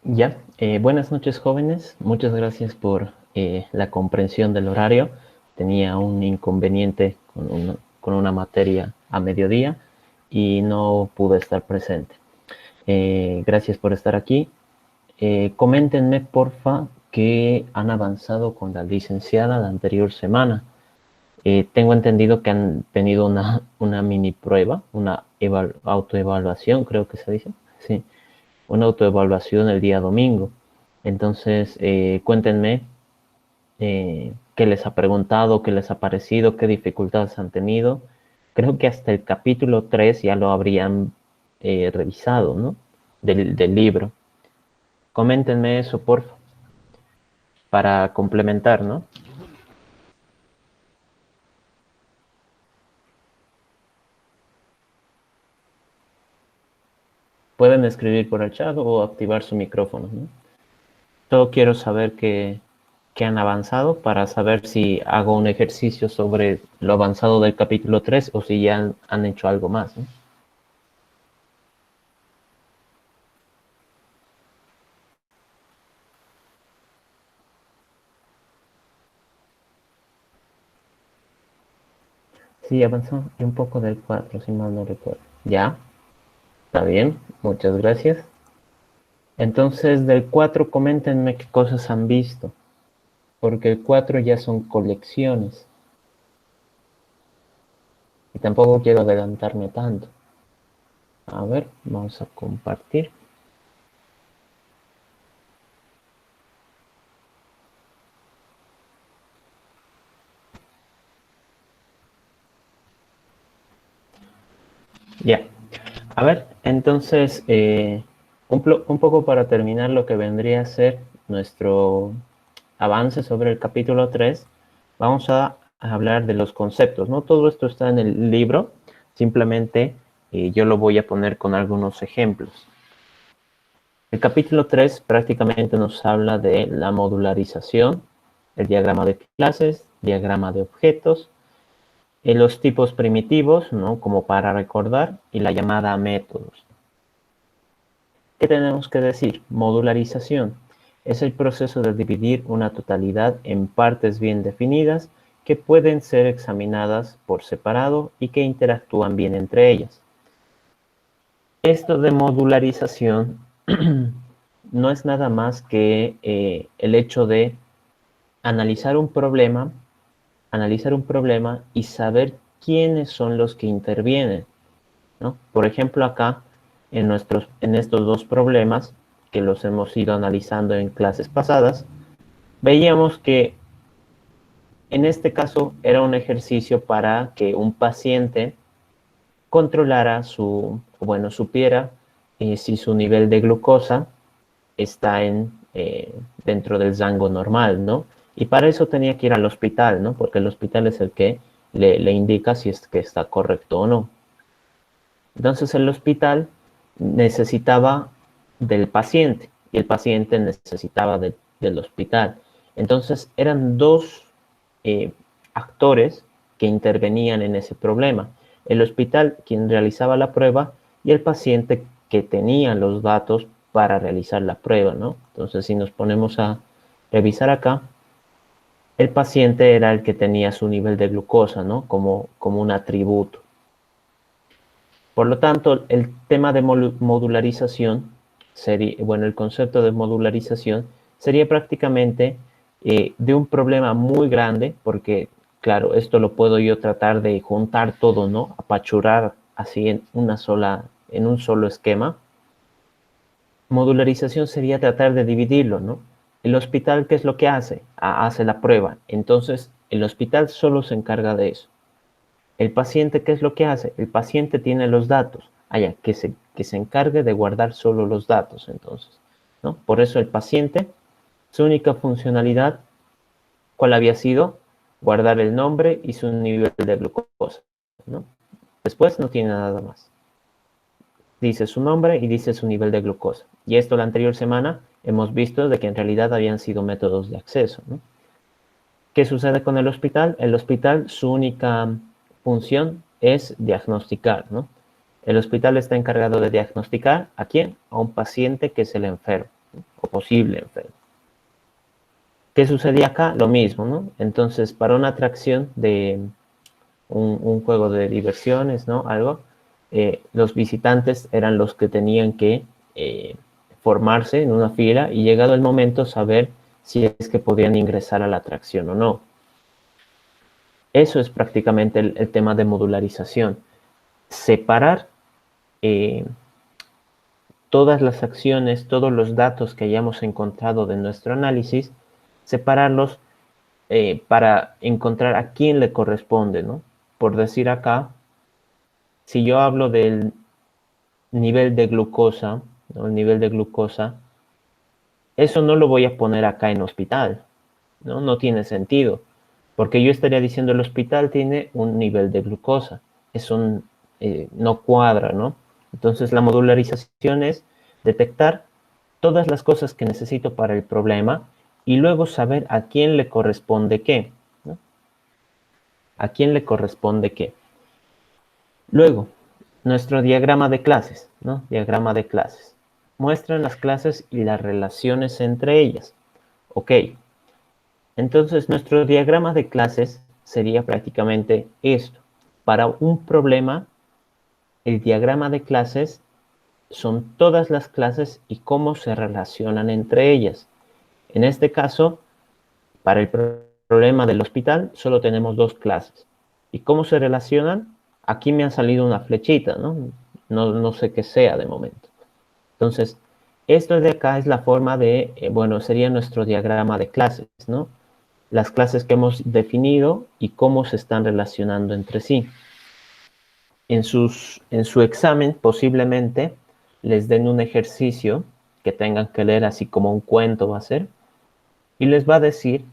Ya, buenas noches jóvenes, muchas gracias por la comprensión del horario. Tenía un inconveniente con una materia a mediodía y no pude estar presente. Gracias por estar aquí. Coméntenme porfa que han avanzado con la licenciada la anterior semana. Tengo entendido que han tenido una mini prueba, una autoevaluación, creo que se dice. Sí, una autoevaluación el día domingo. Entonces, cuéntenme qué les ha preguntado, qué les ha parecido, qué dificultades han tenido. Creo que hasta el capítulo 3 ya lo habrían revisado, ¿no? Del libro. Coméntenme eso, por favor, para complementar, ¿no? Pueden escribir por el chat o activar su micrófono, ¿no? Solo quiero saber que han avanzado para saber si hago un ejercicio sobre lo avanzado del capítulo 3 o si ya han hecho algo más, ¿no? Sí, avanzó un poco del 4 si mal no recuerdo. Ya, está bien, muchas gracias. Entonces, del 4 coméntenme qué cosas han visto, porque el 4 ya son colecciones y tampoco quiero adelantarme tanto. A ver, vamos a compartir. Ya. A ver, entonces, un poco para terminar lo que vendría a ser nuestro avance sobre el capítulo 3, vamos a hablar de los conceptos, ¿no? Todo esto está en el libro, simplemente yo lo voy a poner con algunos ejemplos. El capítulo 3 prácticamente nos habla de la modularización, el diagrama de clases, diagrama de objetos, los tipos primitivos, ¿no? Como para recordar, y la llamada a métodos. ¿Qué tenemos que decir? Modularización es el proceso de dividir una totalidad en partes bien definidas que pueden ser examinadas por separado y que interactúan bien entre ellas. Esto de modularización no es nada más que el hecho de analizar un problema y saber quiénes son los que intervienen, ¿no? Por ejemplo, acá en estos dos problemas que los hemos ido analizando en clases pasadas, veíamos que en este caso era un ejercicio para que un paciente controlara supiera si su nivel de glucosa está dentro del rango normal, ¿no? Y para eso tenía que ir al hospital, ¿no? Porque el hospital es el que le indica si es que está correcto o no. Entonces el hospital necesitaba del paciente y el paciente necesitaba del hospital. Entonces eran dos actores que intervenían en ese problema. El hospital quien realizaba la prueba y el paciente que tenía los datos para realizar la prueba, ¿no? Entonces si nos ponemos a revisar acá, el paciente era el que tenía su nivel de glucosa, ¿no? Como un atributo. Por lo tanto, el tema de modularización, el concepto de modularización sería prácticamente de un problema muy grande, porque, claro, esto lo puedo yo tratar de juntar todo, ¿no? Apachurar así en un solo esquema. Modularización sería tratar de dividirlo, ¿no? El hospital, ¿qué es lo que hace? Hace la prueba. Entonces, el hospital solo se encarga de eso. El paciente, ¿qué es lo que hace? El paciente tiene los datos. Que se encargue de guardar solo los datos, entonces, ¿no? Por eso el paciente, su única funcionalidad, ¿cuál había sido? Guardar el nombre y su nivel de glucosa, ¿no? Después no tiene nada más. Dice su nombre y dice su nivel de glucosa. Y esto la anterior semana hemos visto de que en realidad habían sido métodos de acceso, ¿no? ¿Qué sucede con el hospital? El hospital, su única función es diagnosticar, ¿no? El hospital está encargado de diagnosticar ¿a quién? A un paciente que es el enfermo. o posible enfermo. ¿Qué sucedía acá? Lo mismo, ¿no? Entonces, para una atracción de un juego de diversiones, ¿no? Algo, los visitantes eran los que tenían que formarse en una fila y llegado el momento saber si es que podían ingresar a la atracción o no. Eso es prácticamente el tema de modularización. Separar todas las acciones, todos los datos que hayamos encontrado de nuestro análisis, separarlos para encontrar a quién le corresponde, ¿no? Por decir acá, si yo hablo del nivel de glucosa, ¿no? El nivel de glucosa, eso no lo voy a poner acá en hospital, ¿no? No tiene sentido, porque yo estaría diciendo el hospital tiene un nivel de glucosa, eso no cuadra, ¿no? Entonces la modularización es detectar todas las cosas que necesito para el problema y luego saber a quién le corresponde qué, ¿no? A quién le corresponde qué. Luego, nuestro diagrama de clases, ¿no? Diagrama de clases. Muestran las clases y las relaciones entre ellas. Ok. Entonces, nuestro diagrama de clases sería prácticamente esto. Para un problema, el diagrama de clases son todas las clases y cómo se relacionan entre ellas. En este caso, para el problema del hospital, solo tenemos dos clases. ¿Y cómo se relacionan? Aquí me ha salido una flechita, ¿no? No sé qué sea de momento. Entonces, esto de acá es la forma de, bueno, sería nuestro diagrama de clases, ¿no? Las clases que hemos definido y cómo se están relacionando entre sí. En su examen, posiblemente, les den un ejercicio que tengan que leer así como un cuento va a ser, y les va a decir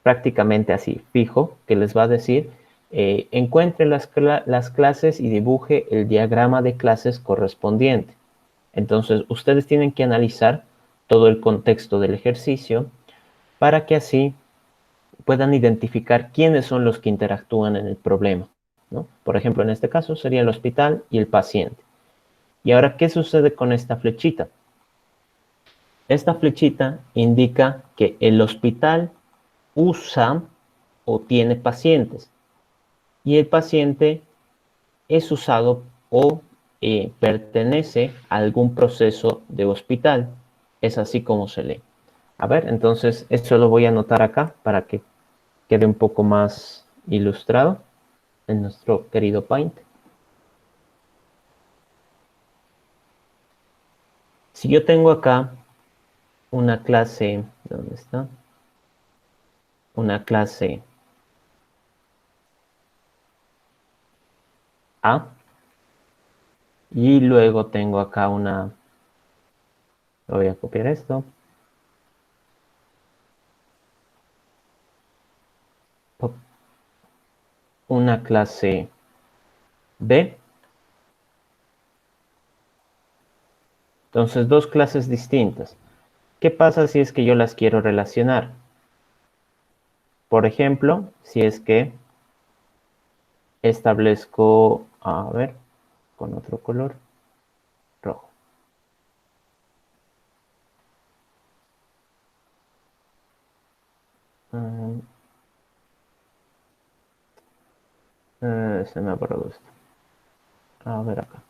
prácticamente así, fijo, que les va a decir, encuentre las clases y dibuje el diagrama de clases correspondiente. Entonces, ustedes tienen que analizar todo el contexto del ejercicio para que así puedan identificar quiénes son los que interactúan en el problema, ¿no? Por ejemplo, en este caso sería el hospital y el paciente. Y ahora, ¿qué sucede con esta flechita? Esta flechita indica que el hospital usa o tiene pacientes y el paciente es usado o pertenece a algún proceso de hospital. Es así como se lee. A ver, entonces esto lo voy a anotar acá para que quede un poco más ilustrado en nuestro querido Paint. Si yo tengo acá una clase, ¿dónde está? Una clase A y luego tengo acá voy a copiar esto, una clase B. Entonces, dos clases distintas. ¿Qué pasa si es que yo las quiero relacionar? Por ejemplo, si es que establezco, a ver, con otro color, rojo. Se me ha borrado esto. A ver acá.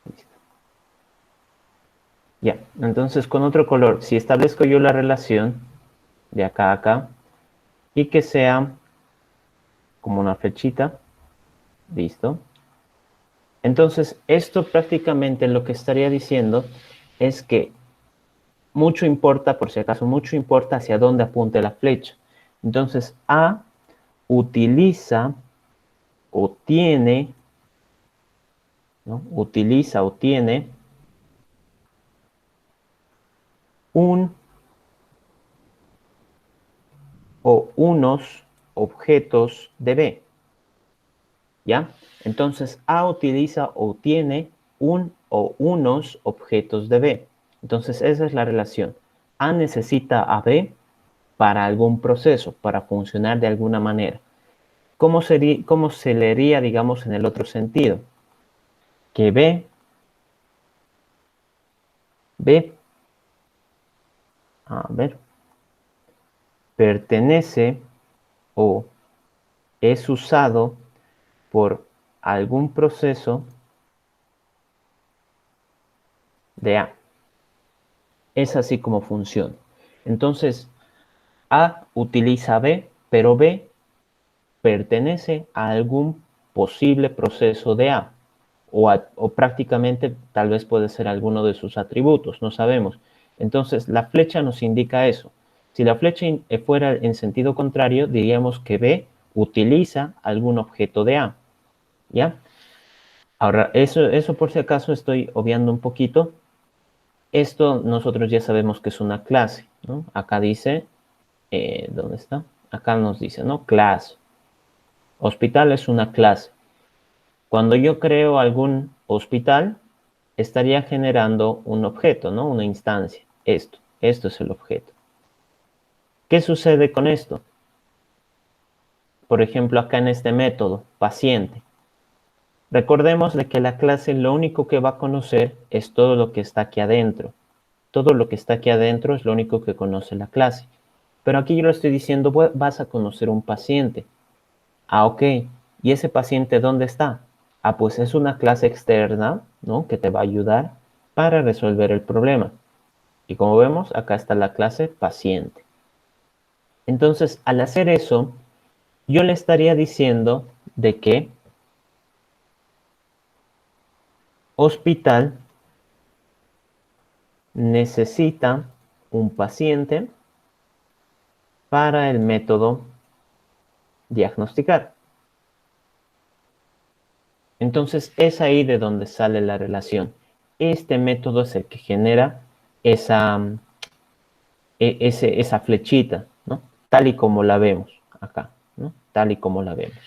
Listo. Ya, entonces con otro color, si establezco yo la relación de acá a acá y que sea como una flechita, listo. Entonces, esto prácticamente lo que estaría diciendo es que mucho importa, por si acaso, mucho importa hacia dónde apunte la flecha. Entonces, A utiliza o tiene, ¿no? Utiliza o tiene un o unos objetos de B, ¿ya? Entonces, A utiliza o tiene un o unos objetos de B. Entonces, esa es la relación. A necesita a B para algún proceso, para funcionar de alguna manera. ¿Cómo se leería, digamos, en el otro sentido? Que B A ver. Pertenece o es usado por algún proceso de A. Es así como funciona. Entonces, A utiliza B, pero B pertenece a algún posible proceso de A. O prácticamente tal vez puede ser alguno de sus atributos, no sabemos. Entonces, la flecha nos indica eso. Si la flecha fuera en sentido contrario, diríamos que B utiliza algún objeto de A. ¿Ya? Ahora, eso por si acaso estoy obviando un poquito. Esto nosotros ya sabemos que es una clase, ¿no? Acá dice, ¿dónde está? Acá nos dice, ¿no? Class. Hospital es una clase. Cuando yo creo algún hospital, estaría generando un objeto, ¿no? Una instancia. Esto es el objeto. ¿Qué sucede con esto? Por ejemplo, acá en este método, paciente. Recordemos de que la clase lo único que va a conocer es todo lo que está aquí adentro. Todo lo que está aquí adentro es lo único que conoce la clase. Pero aquí yo le estoy diciendo, vas a conocer un paciente. Ah, ok. ¿Y ese paciente dónde está? Ah, pues es una clase externa, ¿no? Que te va a ayudar para resolver el problema. Y como vemos, acá está la clase paciente. Entonces, al hacer eso, yo le estaría diciendo de que hospital necesita un paciente para el método diagnosticar. Entonces es ahí de donde sale la relación. Este método es el que genera esa, esa flechita, ¿no? Tal y como la vemos acá, ¿no? Tal y como la vemos.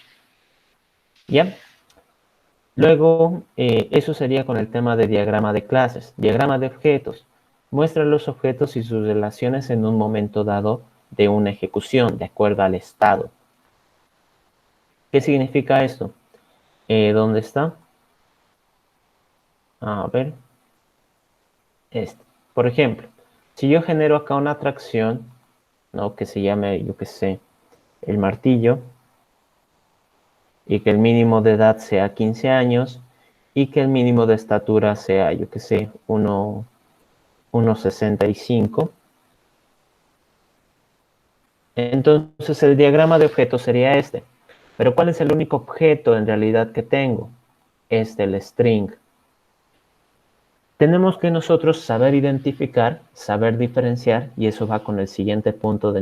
¿Ya? Luego, eso sería con el tema de diagrama de clases. Diagrama de objetos. Muestra los objetos y sus relaciones en un momento dado de una ejecución, de acuerdo al estado. ¿Qué significa esto? ¿Dónde está? A ver. Este. Por ejemplo, si yo genero acá una atracción, ¿no? Que se llame, yo qué sé, el martillo, y que el mínimo de edad sea 15 años, y que el mínimo de estatura sea, yo qué sé, 1,65. Entonces el diagrama de objetos sería este. Pero ¿cuál es el único objeto en realidad que tengo? El string. Tenemos que nosotros saber identificar, saber diferenciar, y eso va con el siguiente punto de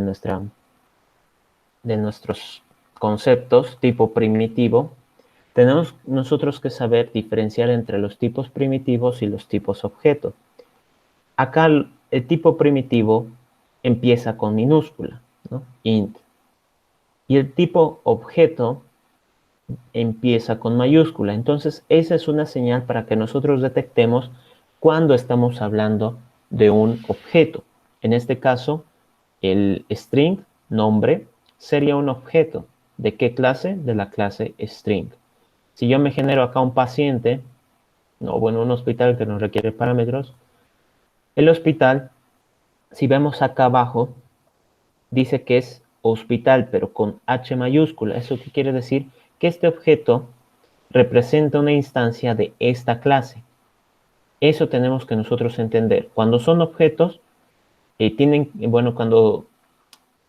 nuestros conceptos tipo primitivo. Tenemos nosotros que saber diferenciar entre los tipos primitivos y los tipos objeto. Acá el tipo primitivo empieza con minúscula, ¿no? Int. Y el tipo objeto empieza con mayúscula. Entonces, esa es una señal para que nosotros detectemos cuando estamos hablando de un objeto. En este caso, el string, nombre, sería un objeto. ¿De qué clase? De la clase string. Si yo me genero acá un paciente, no, bueno, un hospital que no requiere parámetros, el hospital, si vemos acá abajo, dice que es hospital, pero con H mayúscula. ¿Eso qué quiere decir? Que este objeto representa una instancia de esta clase. Eso tenemos que nosotros entender. Cuando son objetos, cuando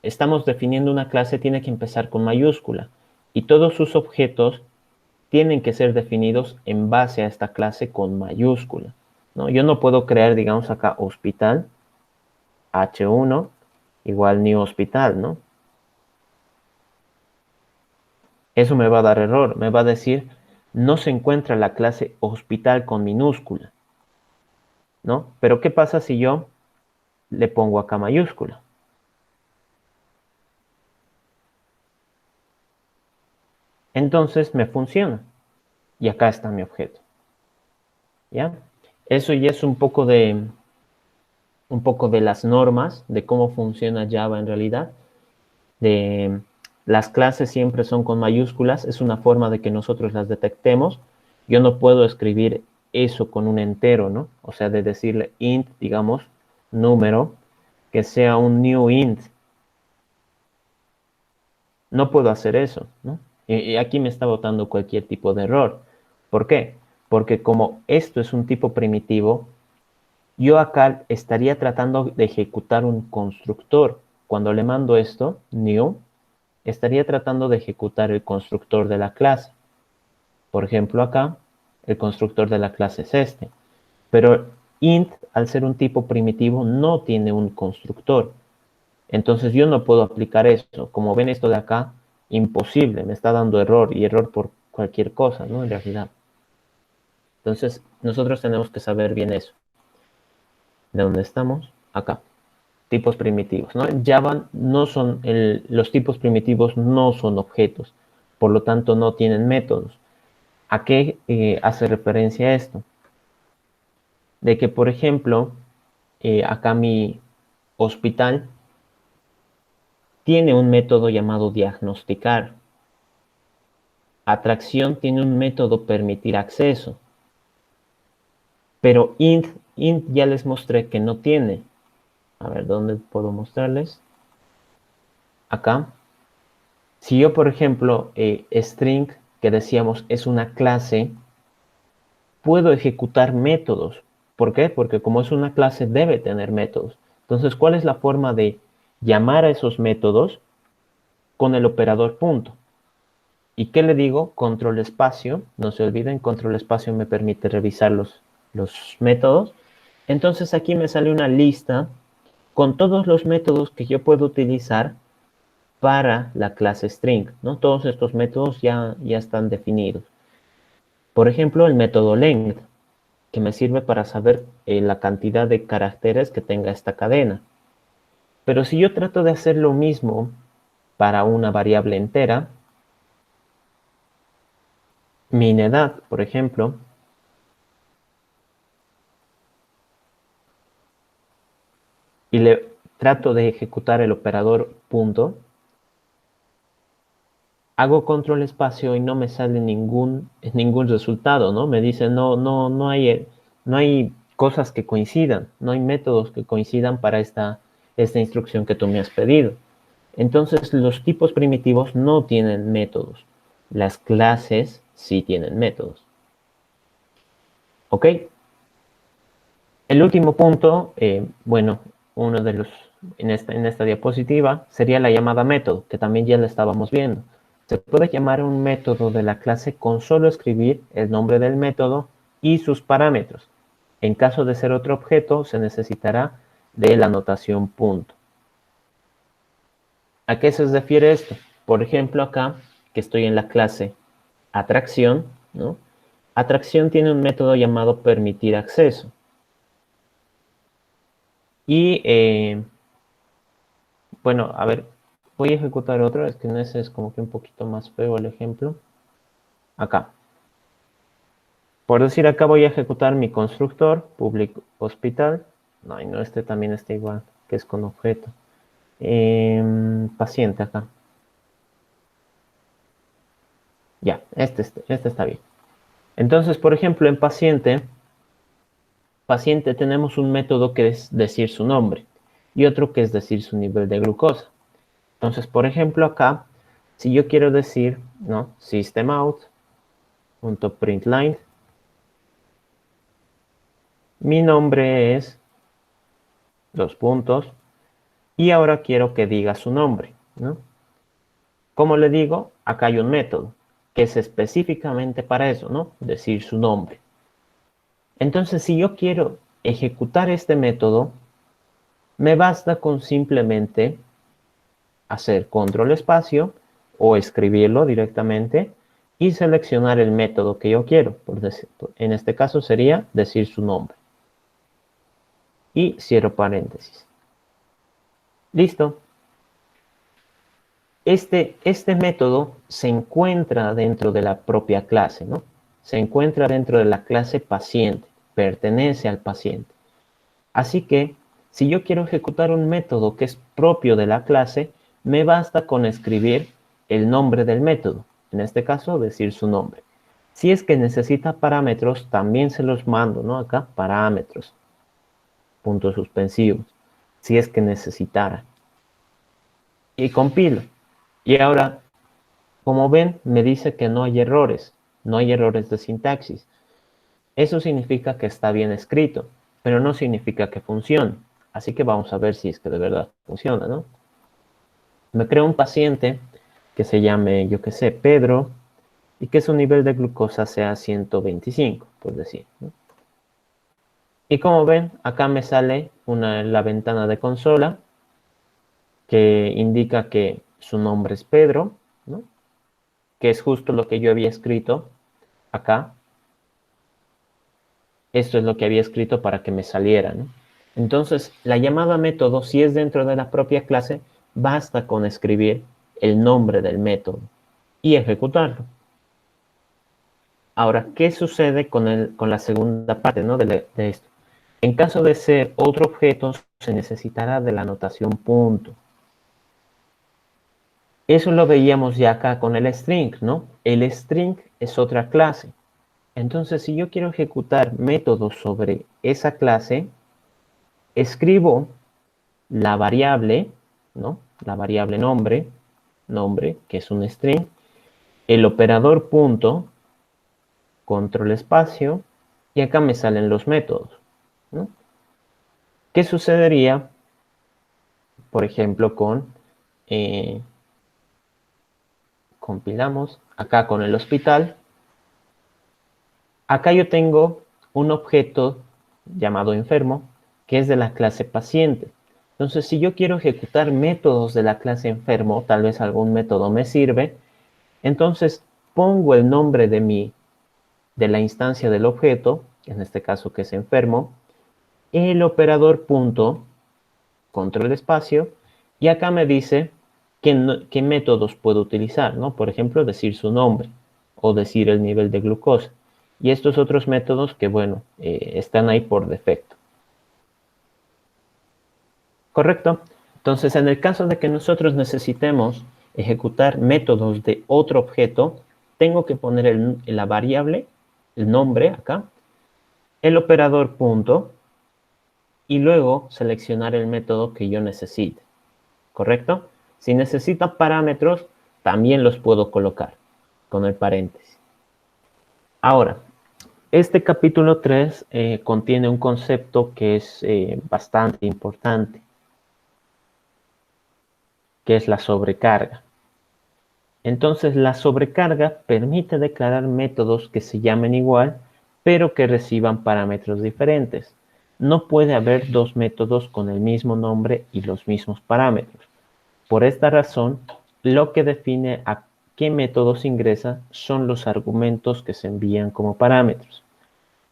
estamos definiendo una clase, tiene que empezar con mayúscula. Y todos sus objetos tienen que ser definidos en base a esta clase con mayúscula, ¿no? Yo no puedo crear, digamos acá, hospital, H1, igual new hospital, ¿no? Eso me va a dar error, me va a decir, no se encuentra la clase hospital con minúscula, ¿no? Pero ¿qué pasa si yo le pongo acá mayúscula? Entonces me funciona. Y acá está mi objeto. ¿Ya? Eso ya es un poco de las normas de cómo funciona Java en realidad. De las clases siempre son con mayúsculas, es una forma de que nosotros las detectemos. Yo no puedo escribir eso con un entero, ¿no? O sea, de decirle int, digamos, número, que sea un new int. No puedo hacer eso, ¿no? Y aquí me está botando cualquier tipo de error. ¿Por qué? Porque como esto es un tipo primitivo, yo acá estaría tratando de ejecutar un constructor. Cuando le mando esto, new, estaría tratando de ejecutar el constructor de la clase. Por ejemplo, acá, el constructor de la clase es este. Pero int, al ser un tipo primitivo, no tiene un constructor. Entonces yo no puedo aplicar eso. Como ven esto de acá, imposible, me está dando error y error por cualquier cosa, ¿no? En realidad. Entonces nosotros tenemos que saber bien eso. ¿De dónde estamos? Acá. Tipos primitivos, ¿no? En Java no son los tipos primitivos no son objetos, por lo tanto no tienen métodos. ¿A qué hace referencia esto? De que, por ejemplo, acá mi hospital tiene un método llamado diagnosticar. Atracción tiene un método permitir acceso. Pero int ya les mostré que no tiene. A ver, ¿dónde puedo mostrarles? Acá. Si yo, por ejemplo, string, que decíamos es una clase, puedo ejecutar métodos. ¿Por qué? Porque como es una clase, debe tener métodos. Entonces, ¿cuál es la forma de llamar a esos métodos? Con el operador punto. ¿Y qué le digo? Control espacio. No se olviden, control espacio me permite revisar los métodos. Entonces aquí me sale una lista con todos los métodos que yo puedo utilizar para la clase string, ¿no? Todos estos métodos ya están definidos. Por ejemplo, el método length, que me sirve para saber la cantidad de caracteres que tenga esta cadena. Pero si yo trato de hacer lo mismo para una variable entera, minedad, por ejemplo, y le trato de ejecutar el operador punto, hago control espacio y no me sale ningún resultado, ¿no? Me dice no hay cosas que coincidan, no hay métodos que coincidan para esta instrucción que tú me has pedido. Entonces, los tipos primitivos no tienen métodos. Las clases sí tienen métodos. ¿Ok? El último punto, bueno, uno de los, en esta diapositiva, sería la llamada método, que también ya la estábamos viendo. Se puede llamar un método de la clase con solo escribir el nombre del método y sus parámetros. En caso de ser otro objeto, se necesitará de la notación punto. ¿A qué se refiere esto? Por ejemplo, acá, que estoy en la clase atracción, ¿no? Atracción tiene un método llamado permitir acceso. Y, bueno, a ver, voy a ejecutar otro, es que en ese es como que un poquito más feo el ejemplo. Acá. Por decir, acá voy a ejecutar mi constructor, public hospital. No, y no, este también está igual, que es con objeto. Paciente acá. Ya, este está bien. Entonces, por ejemplo, en paciente tenemos un método que es decir su nombre y otro que es decir su nivel de glucosa. Entonces, por ejemplo, acá, si yo quiero decir, ¿no? Systemout.println, mi nombre es, dos puntos, y ahora quiero que diga su nombre, ¿no? ¿Cómo le digo? Acá hay un método que es específicamente para eso, ¿no? Decir su nombre. Entonces, si yo quiero ejecutar este método, me basta con simplemente hacer control espacio o escribirlo directamente y seleccionar el método que yo quiero. En este caso sería decir su nombre. Y cierro paréntesis. Listo. Este método se encuentra dentro de la propia clase, ¿no? Se encuentra dentro de la clase paciente, pertenece al paciente. Así que, si yo quiero ejecutar un método que es propio de la clase, me basta con escribir el nombre del método, en este caso decir su nombre. Si es que necesita parámetros, también se los mando, ¿no? Acá, parámetros, puntos suspensivos. si es que necesitara. Y compilo. Y ahora, como ven, me dice que no hay errores de sintaxis. Eso significa que está bien escrito, pero no significa que funcione. Así que vamos a ver si es que de verdad funciona, ¿no? Me creo un paciente que se llame, yo qué sé, Pedro, y que su nivel de glucosa sea 125, por decir, ¿no? Y como ven, acá me sale la ventana de consola que indica que su nombre es Pedro, ¿no? Que es justo lo que yo había escrito acá. Esto es lo que había escrito para que me saliera, ¿no? Entonces, la llamada método, si es dentro de la propia clase, basta con escribir el nombre del método y ejecutarlo. Ahora, ¿qué sucede con la segunda parte, ¿no? de esto? En caso de ser otro objeto, se necesitará de la notación punto. Eso lo veíamos ya acá con el string, ¿no? El string es otra clase. Entonces, si yo quiero ejecutar métodos sobre esa clase, escribo la variable, ¿no? La variable nombre, que es un string, el operador punto, control espacio, y acá me salen los métodos, ¿no? ¿Qué sucedería, por ejemplo, compilamos, acá con el hospital? Acá yo tengo un objeto llamado enfermo, que es de la clase paciente. Entonces, si yo quiero ejecutar métodos de la clase enfermo, tal vez algún método me sirve, entonces pongo el nombre de la instancia del objeto, en este caso que es enfermo, el operador punto, control espacio, y acá me dice qué métodos puedo utilizar, ¿no? Por ejemplo, decir su nombre o decir el nivel de glucosa. Y estos otros métodos que, bueno, están ahí por defecto. ¿Correcto? Entonces, en el caso de que nosotros necesitemos ejecutar métodos de otro objeto, tengo que poner la variable, el nombre acá, el operador punto, y luego seleccionar el método que yo necesite. ¿Correcto? Si necesita parámetros, también los puedo colocar con el paréntesis. Ahora, este capítulo 3 contiene un concepto que es bastante importante, que es la sobrecarga. Entonces, la sobrecarga permite declarar métodos que se llamen igual, pero que reciban parámetros diferentes. No puede haber dos métodos con el mismo nombre y los mismos parámetros. Por esta razón, lo que define a qué métodos ingresa son los argumentos que se envían como parámetros.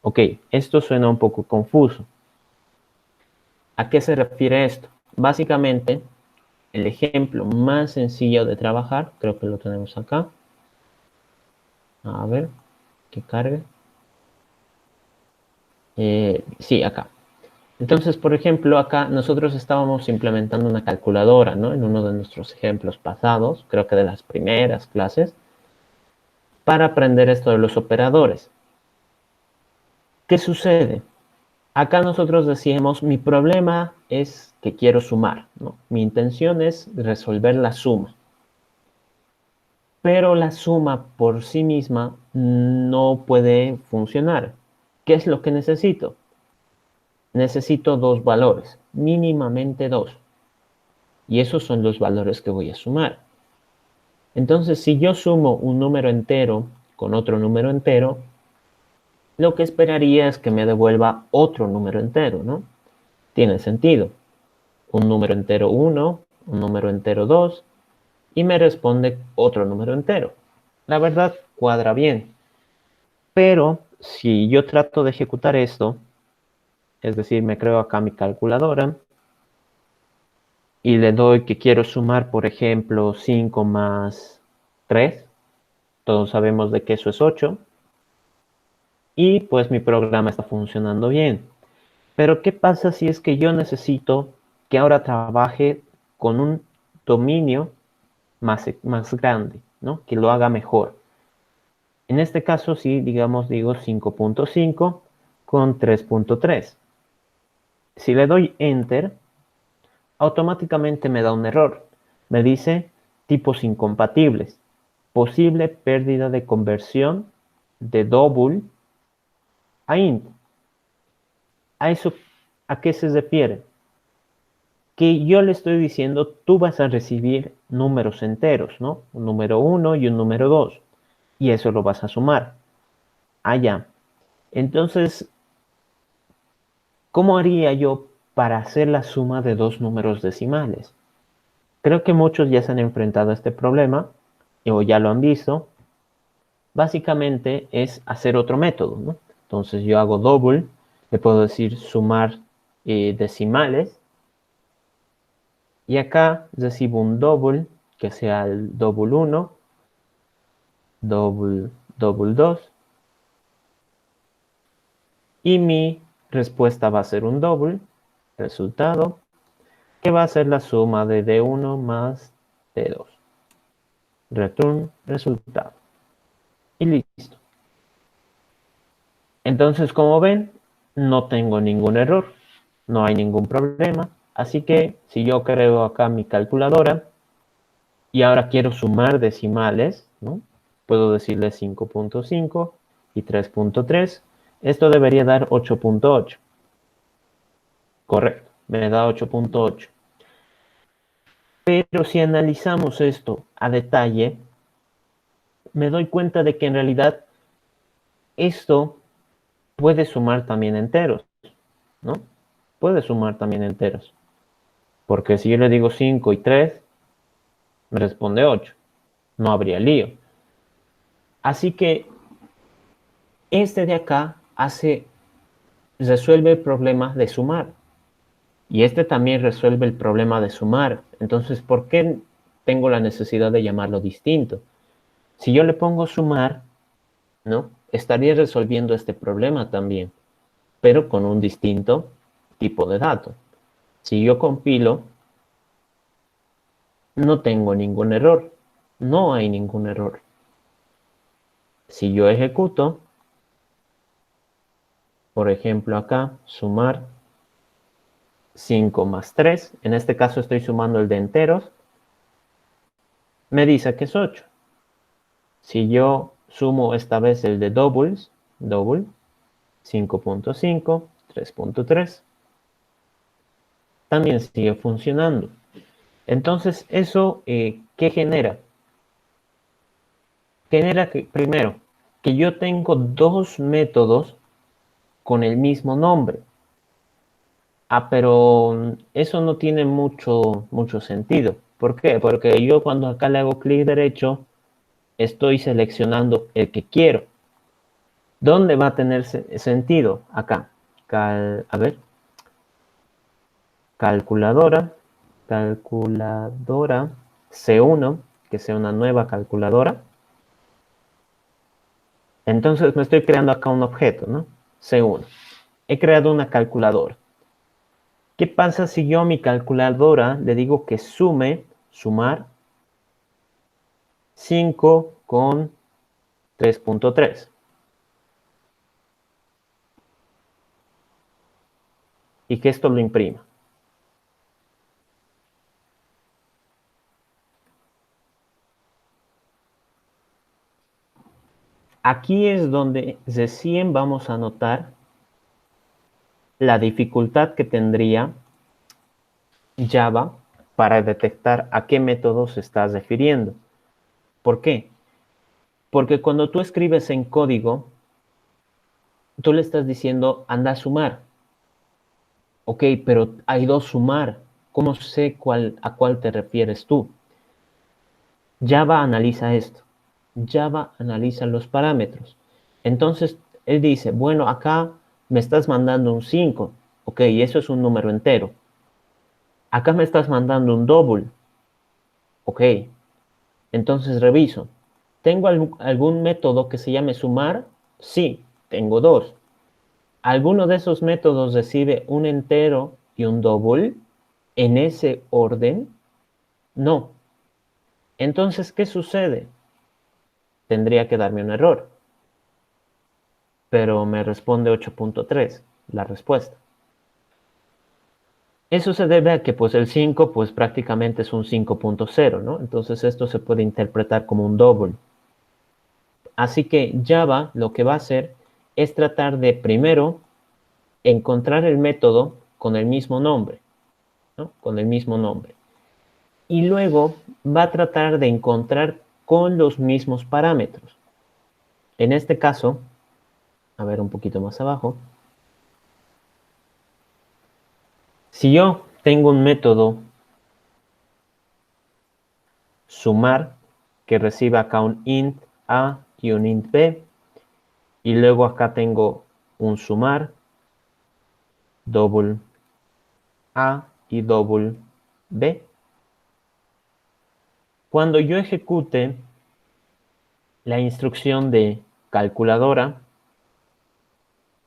Ok, esto suena un poco confuso. ¿A qué se refiere esto? Básicamente, el ejemplo más sencillo de trabajar, creo que lo tenemos acá. A ver, que cargue. Sí, acá. Entonces, por ejemplo, acá nosotros estábamos implementando una calculadora, ¿no? En uno de nuestros ejemplos pasados, creo que de las primeras clases, para aprender esto de los operadores. ¿Qué sucede? Acá nosotros decíamos, mi problema es que quiero sumar, ¿no? Mi intención es resolver la suma. Pero la suma por sí misma no puede funcionar. ¿Qué es lo que necesito? Necesito dos valores, mínimamente dos. Y esos son los valores que voy a sumar. Entonces, si yo sumo un número entero con otro número entero, lo que esperaría es que me devuelva otro número entero, ¿no? Tiene sentido. Un número entero 1, un número entero 2, y me responde otro número entero. La verdad, cuadra bien. Pero si yo trato de ejecutar esto, es decir, me creo acá mi calculadora, y le doy que quiero sumar, por ejemplo, 5 más 3, todos sabemos de que eso es 8, y pues mi programa está funcionando bien. Pero ¿qué pasa si es que yo necesito que ahora trabaje con un dominio más grande, ¿no? Que lo haga mejor? En este caso, sí, digamos, digo 5.5 con 3.3. Si le doy Enter, automáticamente me da un error. Me dice tipos incompatibles, posible pérdida de conversión de double a int. ¿A eso a qué se refiere? Que yo le estoy diciendo, tú vas a recibir números enteros, ¿no? Un número 1 y un número 2. Y eso lo vas a sumar. Ya. Entonces, ¿cómo haría yo para hacer la suma de dos números decimales? Creo que muchos ya se han enfrentado a este problema o ya lo han visto. Básicamente es hacer otro método, ¿no? Entonces yo hago double, le puedo decir sumar decimales, y acá recibo un double, que sea el double 1, double 2, y mi respuesta va a ser un double, resultado, que va a ser la suma de D1 más D2. Return resultado. Y listo. Entonces, como ven, no tengo ningún error, no hay ningún problema. Así que si yo creo acá mi calculadora y ahora quiero sumar decimales, ¿no? Puedo decirle 5.5 y 3.3. Esto debería dar 8.8. Correcto, me da 8.8. Pero si analizamos esto a detalle, me doy cuenta de que en realidad esto puede sumar también enteros, ¿no? Puede sumar también enteros. Porque si yo le digo 5 y 3, me responde 8. No habría lío. Así que este de acá resuelve el problema de sumar. Y este también resuelve el problema de sumar. Entonces, ¿por qué tengo la necesidad de llamarlo distinto? Si yo le pongo sumar, ¿no? Estaría resolviendo este problema también, pero con un distinto tipo de dato. Si yo compilo, no tengo ningún error. No hay ningún error. Si yo ejecuto, por ejemplo acá, sumar 5 más 3, en este caso estoy sumando el de enteros, me dice que es 8. Si yo sumo esta vez el de doubles, double, 5.5, 3.3, también sigue funcionando. Entonces, ¿eso qué genera? Genera que, primero, que yo tengo dos métodos con el mismo nombre. Pero eso no tiene mucho sentido. ¿Por qué? Porque yo cuando acá le hago clic derecho, estoy seleccionando el que quiero. ¿Dónde va a tener sentido? Acá. A ver. Calculadora. Calculadora C1, que sea una nueva calculadora. Entonces me estoy creando acá un objeto, ¿no? C1. He creado una calculadora. ¿Qué pasa si yo a mi calculadora le digo que sumar 5 con 3.3 y que esto lo imprima? Aquí es donde recién vamos a notar la dificultad que tendría Java para detectar a qué método se está refiriendo. ¿Por qué? Porque cuando tú escribes en código, tú le estás diciendo anda a sumar. Ok, pero hay dos sumar. ¿Cómo sé a cuál te refieres tú? Java analiza esto. Java analiza los parámetros. Entonces, él dice, bueno, acá me estás mandando un 5. Ok, eso es un número entero. Acá me estás mandando un double. Ok, entonces reviso. ¿Tengo algún método que se llame sumar? Sí, tengo dos. ¿Alguno de esos métodos recibe un entero y un double en ese orden? No. Entonces, ¿qué sucede? Tendría que darme un error, pero me responde 8.3 la respuesta. Eso se debe a que pues el 5 pues prácticamente es un 5.0, ¿no? Entonces esto se puede interpretar como un double. Así que Java lo que va a hacer es tratar de primero encontrar el método con el mismo nombre, ¿no? Con el mismo nombre. Y luego va a tratar de encontrar con los mismos parámetros. En este caso, a ver un poquito más abajo, si yo tengo un método sumar que recibe acá un int a y un int b, y luego acá tengo un sumar double a y double b. Cuando yo ejecute la instrucción de calculadora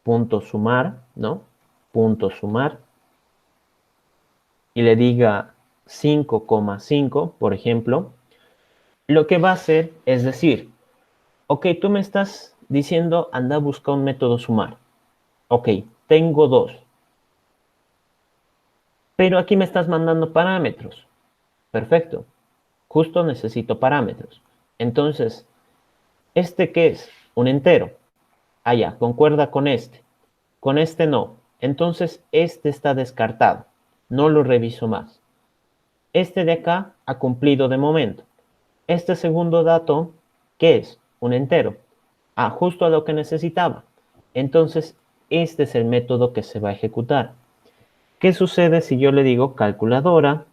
punto sumar, ¿no? Punto sumar, y le diga 5,5, por ejemplo, lo que va a hacer es decir, ok, tú me estás diciendo anda a buscar un método sumar. Ok, tengo dos. Pero aquí me estás mandando parámetros. Perfecto. Justo necesito parámetros. Entonces, ¿este qué es? Un entero. Ah, ya, concuerda con este. Con este no. Entonces, este está descartado. No lo reviso más. Este de acá ha cumplido de momento. Este segundo dato, ¿qué es? Un entero. Ah, justo a lo que necesitaba. Entonces, este es el método que se va a ejecutar. ¿Qué sucede si yo le digo calculadora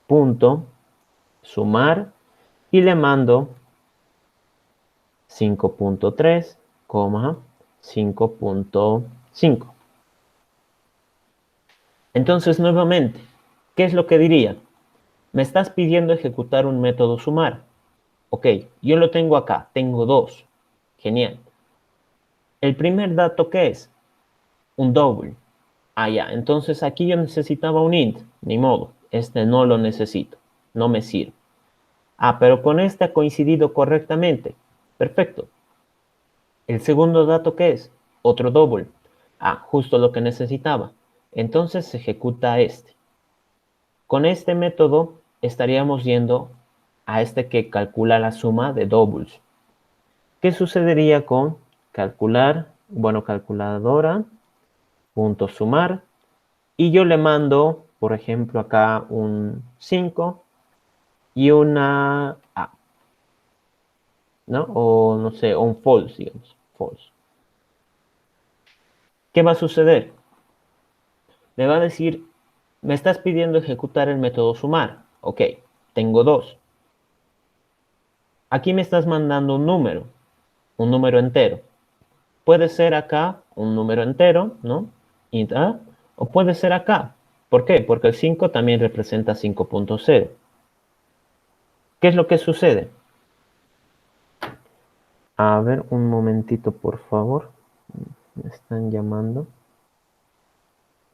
punto sumar y le mando 5.3, 5.5? Entonces, nuevamente, ¿qué es lo que diría? Me estás pidiendo ejecutar un método sumar. Ok, yo lo tengo acá, tengo dos. Genial. El primer dato, ¿qué es? Un double. Ah, ya, entonces aquí yo necesitaba un int. Ni modo, este no lo necesito. No me sirve. Ah, pero con este ha coincidido correctamente. Perfecto. El segundo dato, ¿qué es? Otro double. Ah, justo lo que necesitaba. Entonces se ejecuta este. Con este método estaríamos yendo a este que calcula la suma de doubles. ¿Qué sucedería con calculadora, punto sumar, y yo le mando, por ejemplo, acá un 5 y una A, ¿no? O no sé, o un false, digamos, false. ¿Qué va a suceder? Me va a decir, me estás pidiendo ejecutar el método sumar. Ok, tengo dos. Aquí me estás mandando un número entero. Puede ser acá un número entero, ¿no? Int A, o puede ser acá. ¿Por qué? Porque el 5 también representa 5.0. ¿Qué es lo que sucede? A ver, un momentito, por favor. Me están llamando.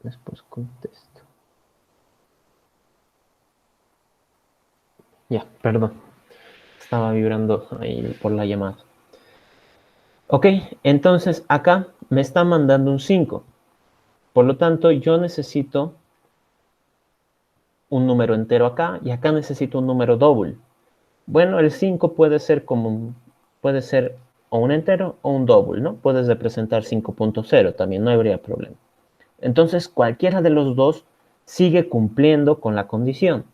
Después contesto. Ya, perdón. Estaba vibrando ahí por la llamada. Ok, entonces acá me está mandando un 5. Por lo tanto, yo necesito un número entero acá y acá necesito un número doble. Bueno, el 5 puede ser o un entero o un doble, ¿no? Puedes representar 5.0 también, no habría problema. Entonces, cualquiera de los dos sigue cumpliendo con la condición.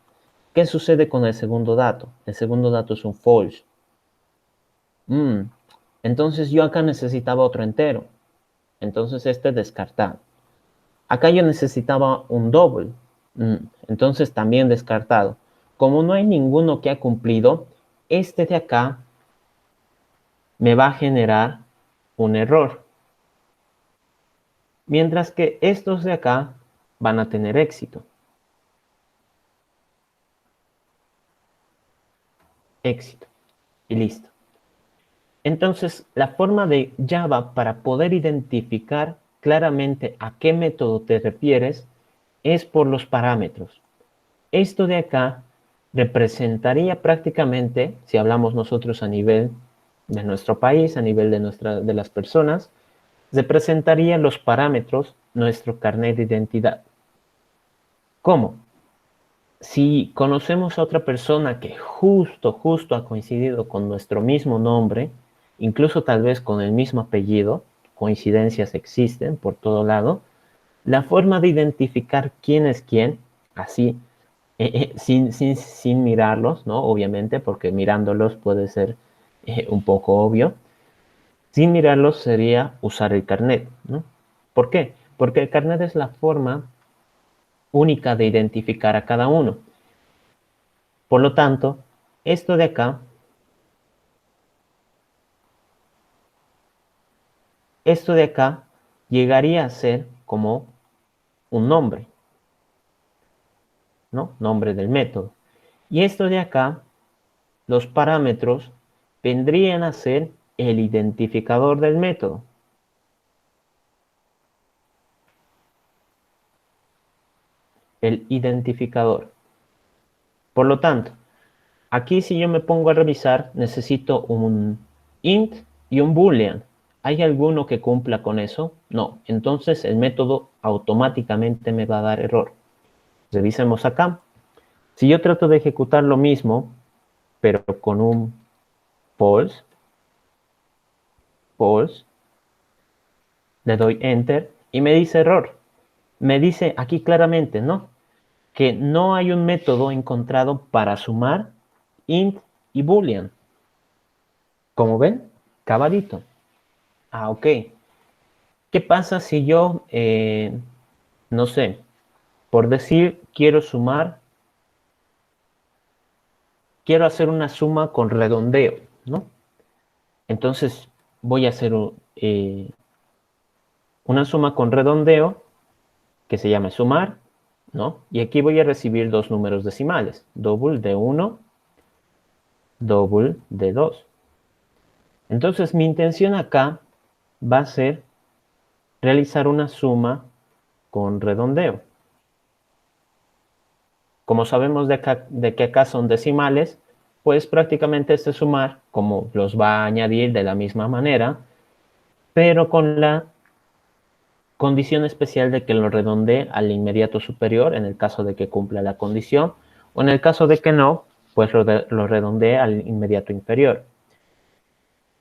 ¿Qué sucede con el segundo dato? El segundo dato es un false. Entonces yo acá necesitaba otro entero. Entonces este descartado. Acá yo necesitaba un doble. Entonces también descartado. Como no hay ninguno que ha cumplido, este de acá me va a generar un error. Mientras que estos de acá van a tener éxito. Éxito. Y listo. Entonces, la forma de Java para poder identificar claramente a qué método te refieres es por los parámetros. Esto de acá representaría prácticamente, si hablamos nosotros a nivel de nuestro país, a nivel de las personas, representaría los parámetros nuestro carnet de identidad. ¿Cómo? Si conocemos a otra persona que justo ha coincidido con nuestro mismo nombre, incluso tal vez con el mismo apellido, coincidencias existen por todo lado, la forma de identificar quién es quién, así, sin mirarlos, ¿no? Obviamente, porque mirándolos puede ser un poco obvio. Sin mirarlos sería usar el carnet, ¿no? ¿Por qué? Porque el carnet es la forma única de identificar a cada uno. Por lo tanto, esto de acá, llegaría a ser como un nombre, ¿no? Nombre del método. Y esto de acá, los parámetros, vendrían a ser el identificador del método. El identificador. Por lo tanto, aquí si yo me pongo a revisar, necesito un int y un boolean. ¿Hay alguno que cumpla con eso? No. Entonces el método automáticamente me va a dar error. Revisemos acá. Si yo trato de ejecutar lo mismo, pero con un false, le doy enter y me dice error. Me dice aquí claramente, ¿no? Que no hay un método encontrado para sumar int y boolean. Como ven, caballito. Ah, ok. ¿Qué pasa si yo, no sé, por decir, quiero hacer una suma con redondeo, ¿no? Entonces voy a hacer una suma con redondeo que se llama sumar, ¿no? Y aquí voy a recibir dos números decimales, double de 1, double de 2. Entonces mi intención acá va a ser realizar una suma con redondeo. Como sabemos de que acá son decimales, pues prácticamente este sumar, como los va a añadir de la misma manera, pero con la condición especial de que lo redondee al inmediato superior, en el caso de que cumpla la condición, o en el caso de que no, pues lo redondee al inmediato inferior.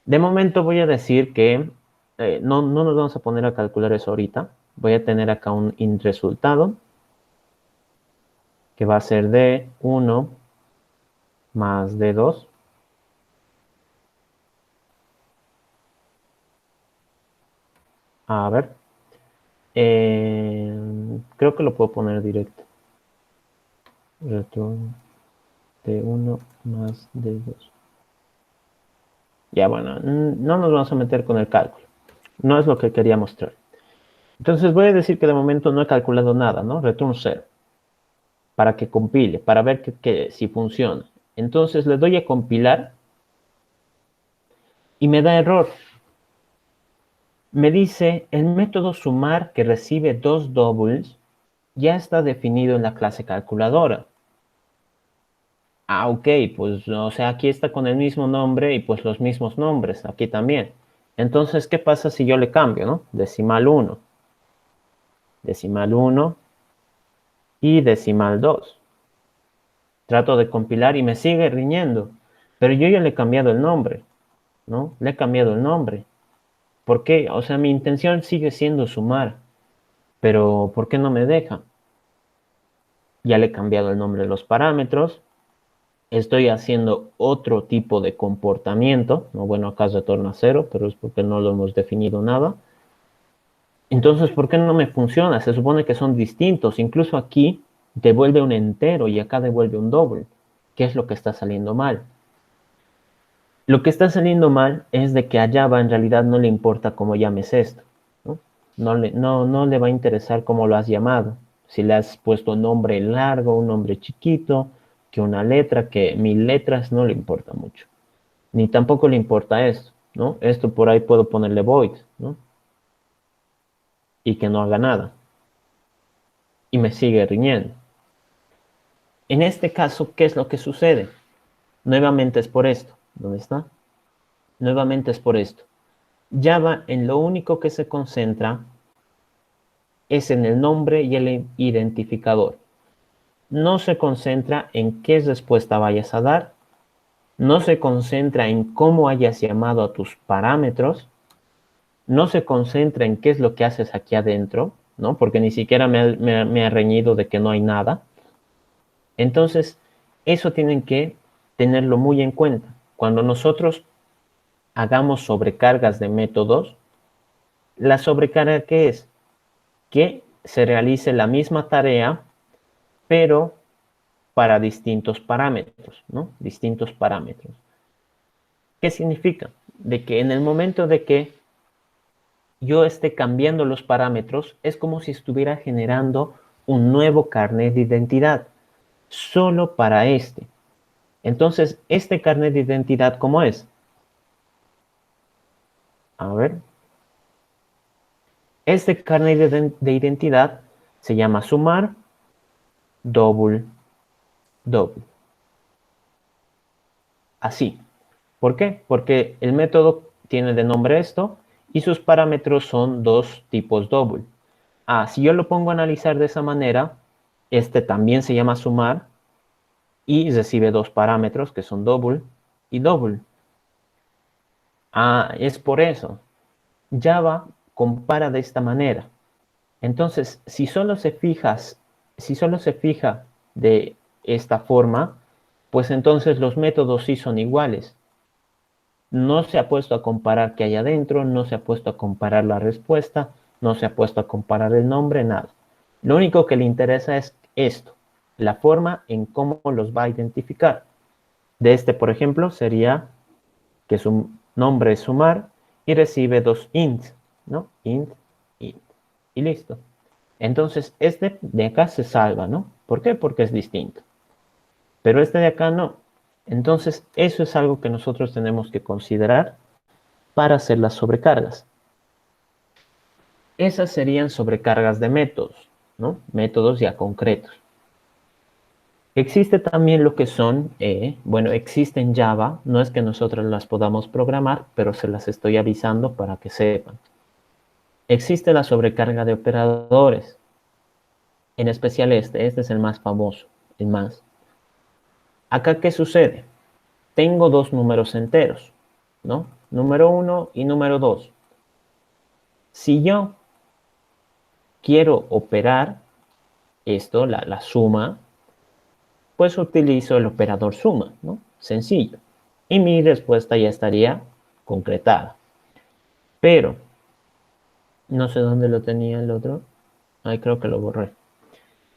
De momento voy a decir que no nos vamos a poner a calcular eso ahorita. Voy a tener acá un int resultado, que va a ser de 1 más de 2. A ver, creo que lo puedo poner directo. Return de 1 más de 2. Ya, bueno, no nos vamos a meter con el cálculo. No es lo que quería mostrar. Entonces voy a decir que de momento no he calculado nada, ¿no? Return 0. Para que compile, para ver si funciona. Entonces le doy a compilar y me da error. Me dice, el método sumar que recibe dos doubles ya está definido en la clase calculadora. Ah, ok, pues, o sea, aquí está con el mismo nombre y pues los mismos nombres, aquí también. Entonces, ¿qué pasa si yo le cambio, no? Decimal 1 y decimal 2. Trato de compilar y me sigue riñendo, pero yo ya le he cambiado el nombre, ¿no? Le he cambiado el nombre. ¿Por qué? O sea, mi intención sigue siendo sumar, pero ¿por qué no me deja? Ya le he cambiado el nombre de los parámetros, estoy haciendo otro tipo de comportamiento, ¿no? Bueno, acá retorna 0, pero es porque no lo hemos definido nada. Entonces, ¿por qué no me funciona? Se supone que son distintos. Incluso aquí devuelve un entero y acá devuelve un doble. ¿Qué es lo que está saliendo mal? Lo que está saliendo mal es de que a Java en realidad no le importa cómo llames esto, ¿no? No le va a interesar cómo lo has llamado. Si le has puesto un nombre largo, un nombre chiquito, que una letra, que 1000 letras, no le importa mucho. Ni tampoco le importa esto, ¿no? Esto por ahí puedo ponerle void, ¿no? Y que no haga nada. Y me sigue riñendo. En este caso, ¿qué es lo que sucede? Nuevamente es por esto. ¿Dónde está? Nuevamente es por esto. Java en lo único que se concentra es en el nombre y el identificador. No se concentra en qué respuesta vayas a dar, no se concentra en cómo hayas llamado a tus parámetros, no se concentra en qué es lo que haces aquí adentro, ¿no? Porque ni siquiera me ha reñido de que no hay nada. Entonces, eso tienen que tenerlo muy en cuenta. Cuando nosotros hagamos sobrecargas de métodos, ¿la sobrecarga qué es? Que se realice la misma tarea, pero para distintos parámetros, ¿no? Distintos parámetros. ¿Qué significa? De que en el momento de que yo esté cambiando los parámetros, es como si estuviera generando un nuevo carnet de identidad, solo para este. Entonces, este carnet de identidad, ¿cómo es? A ver. Este carnet de identidad se llama sumar double double. Así. ¿Por qué? Porque el método tiene de nombre esto y sus parámetros son dos tipos double. Si yo lo pongo a analizar de esa manera, este también se llama sumar y recibe dos parámetros que son double y double. Es por eso. Java compara de esta manera. Entonces, si solo se fija de esta forma, pues entonces los métodos sí son iguales. No se ha puesto a comparar qué hay adentro, no se ha puesto a comparar la respuesta, no se ha puesto a comparar el nombre, nada. Lo único que le interesa es esto, la forma en cómo los va a identificar. De este, por ejemplo, sería que su nombre es sumar y recibe dos int, ¿no? Int, int. Y listo. Entonces, este de acá se salva, ¿no? ¿Por qué? Porque es distinto. Pero este de acá no. Entonces, eso es algo que nosotros tenemos que considerar para hacer las sobrecargas. Esas serían sobrecargas de métodos, ¿no? Métodos ya concretos. Existe también lo que son, bueno, existe en Java, no es que nosotros las podamos programar, pero se las estoy avisando para que sepan. Existe la sobrecarga de operadores, en especial este es el más famoso, el más. Acá, ¿qué sucede? Tengo dos números enteros, ¿no? Número 1 y número 2. Si yo quiero operar esto, la suma, pues utilizo el operador suma, ¿no? Sencillo. Y mi respuesta ya estaría concretada. Pero, no sé dónde lo tenía el otro. Ay, creo que lo borré.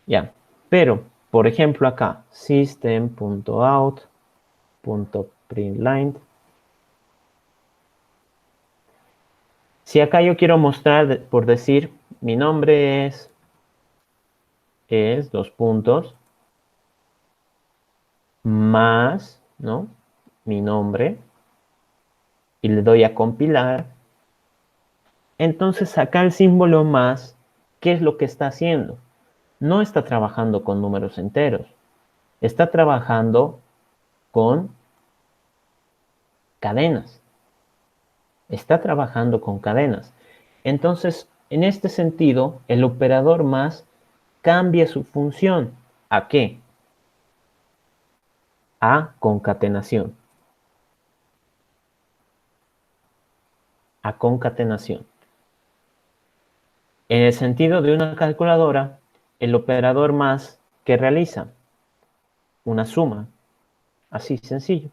Ya. Pero, por ejemplo, acá, system.out.println. Si acá yo quiero mostrar, por decir, mi nombre es dos puntos, más, ¿no? Mi nombre, y le doy a compilar. Entonces acá el símbolo más, ¿qué es lo que está haciendo? No está trabajando con números enteros, está trabajando con cadenas. Está trabajando con cadenas. Entonces, en este sentido, el operador más cambia su función. ¿A qué? A concatenación. A concatenación. En el sentido de una calculadora, el operador más que realiza una suma. Así sencillo.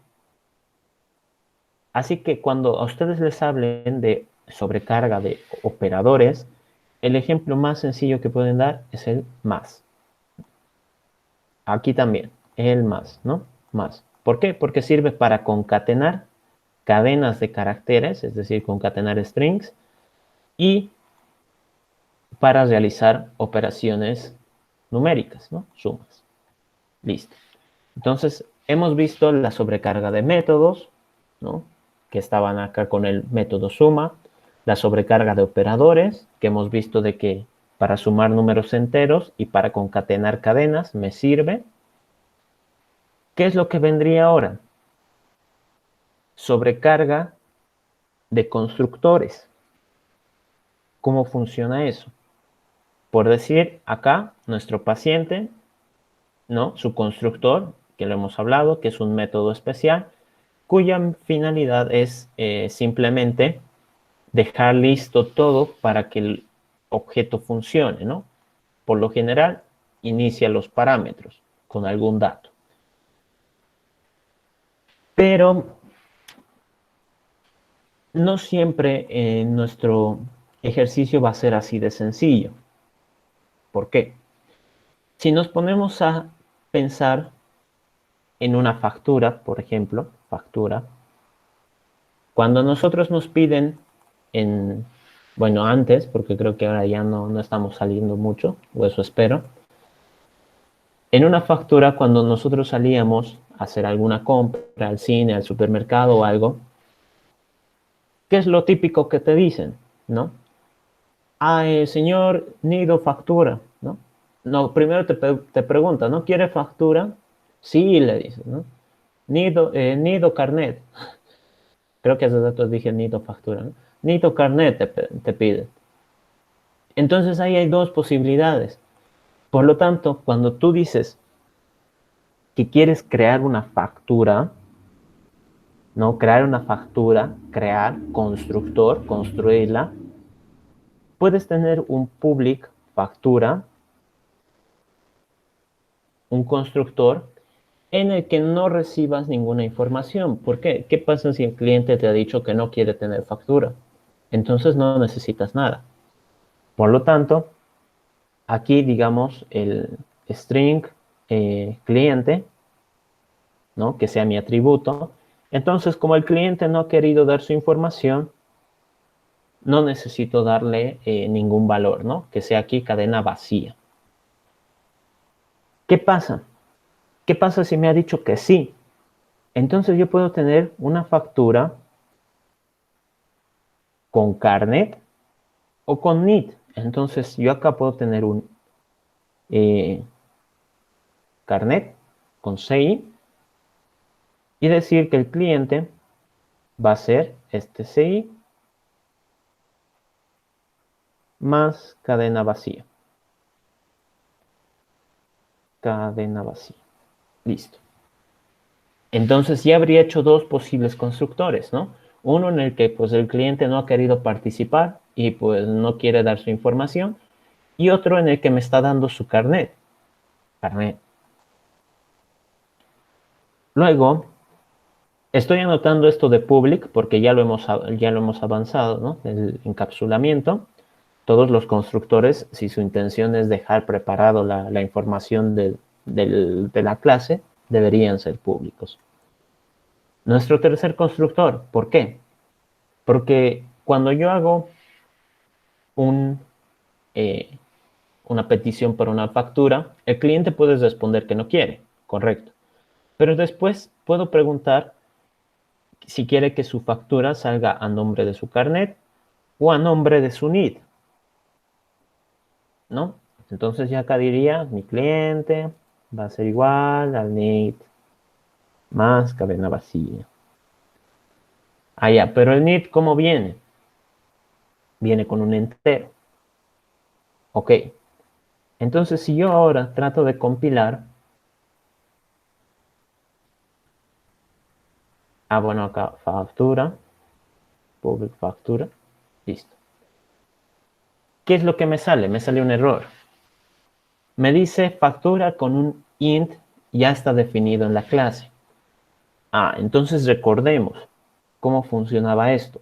Así que cuando a ustedes les hablen de sobrecarga de operadores, el ejemplo más sencillo que pueden dar es el más. Aquí también, el más, ¿no? Más. ¿Por qué? Porque sirve para concatenar cadenas de caracteres, es decir, concatenar strings, y para realizar operaciones numéricas, ¿no? Sumas. Listo. Entonces, hemos visto la sobrecarga de métodos, ¿no? Que estaban acá con el método suma, la sobrecarga de operadores, que hemos visto de que para sumar números enteros y para concatenar cadenas me sirve. ¿Qué es lo que vendría ahora? Sobrecarga de constructores. ¿Cómo funciona eso? Por decir, acá, nuestro paciente, ¿no? Su constructor, que lo hemos hablado, que es un método especial, cuya finalidad es simplemente dejar listo todo para que el objeto funcione, ¿no? Por lo general, inicia los parámetros con algún dato. Pero no siempre nuestro ejercicio va a ser así de sencillo. ¿Por qué? Si nos ponemos a pensar en una factura, por ejemplo, factura, cuando nosotros nos piden bueno, antes, porque creo que ahora ya no estamos saliendo mucho, o eso espero, en una factura, cuando nosotros salíamos a hacer alguna compra al cine, al supermercado o algo, ¿qué es lo típico que te dicen? ¿No? Ah, señor, nido factura, ¿no? No, primero te pregunta, ¿no quiere factura? Sí, le dices, ¿no? Nido carnet. Creo que hace rato dije nido factura, ¿no? Nido carnet te pide. Entonces ahí hay dos posibilidades. Por lo tanto, cuando tú dices que quieres crear una factura, ¿no? Crear una factura, crear, constructor, construirla, puedes tener un public factura, un constructor, en el que no recibas ninguna información. ¿Por qué? ¿Qué pasa si el cliente te ha dicho que no quiere tener factura? Entonces no necesitas nada. Por lo tanto, aquí digamos el string cliente, ¿no? Que sea mi atributo. Entonces, como el cliente no ha querido dar su información, no necesito darle ningún valor, ¿no? Que sea aquí cadena vacía. ¿Qué pasa? ¿Qué pasa si me ha dicho que sí? Entonces yo puedo tener una factura con carnet o con NIT. Entonces yo acá puedo tener un carnet con CI y decir que el cliente va a ser este CI más cadena vacía. Cadena vacía. Listo. Entonces ya habría hecho dos posibles constructores, ¿no? Uno en el que pues el cliente no ha querido participar y pues no quiere dar su información, y otro en el que me está dando su carnet. Carnet. Luego, estoy anotando esto de public porque ya lo hemos avanzado, ¿no? El encapsulamiento. Todos los constructores, si su intención es dejar preparado la información de la clase, deberían ser públicos. Nuestro tercer constructor, ¿por qué? Porque cuando yo hago un, eh, una petición por una factura, el cliente puede responder que no quiere, correcto. Pero después puedo preguntar si quiere que su factura salga a nombre de su carnet o a nombre de su NID, ¿no? Entonces ya acá diría, mi cliente va a ser igual al NID más cadena vacía. Ah, ya, pero el NID, ¿cómo viene? Viene con un entero. Ok. Entonces, si yo ahora trato de compilar, bueno, acá factura, public factura, listo. ¿Qué es lo que me sale? Me sale un error. Me dice factura con un int ya está definido en la clase. Entonces recordemos cómo funcionaba esto.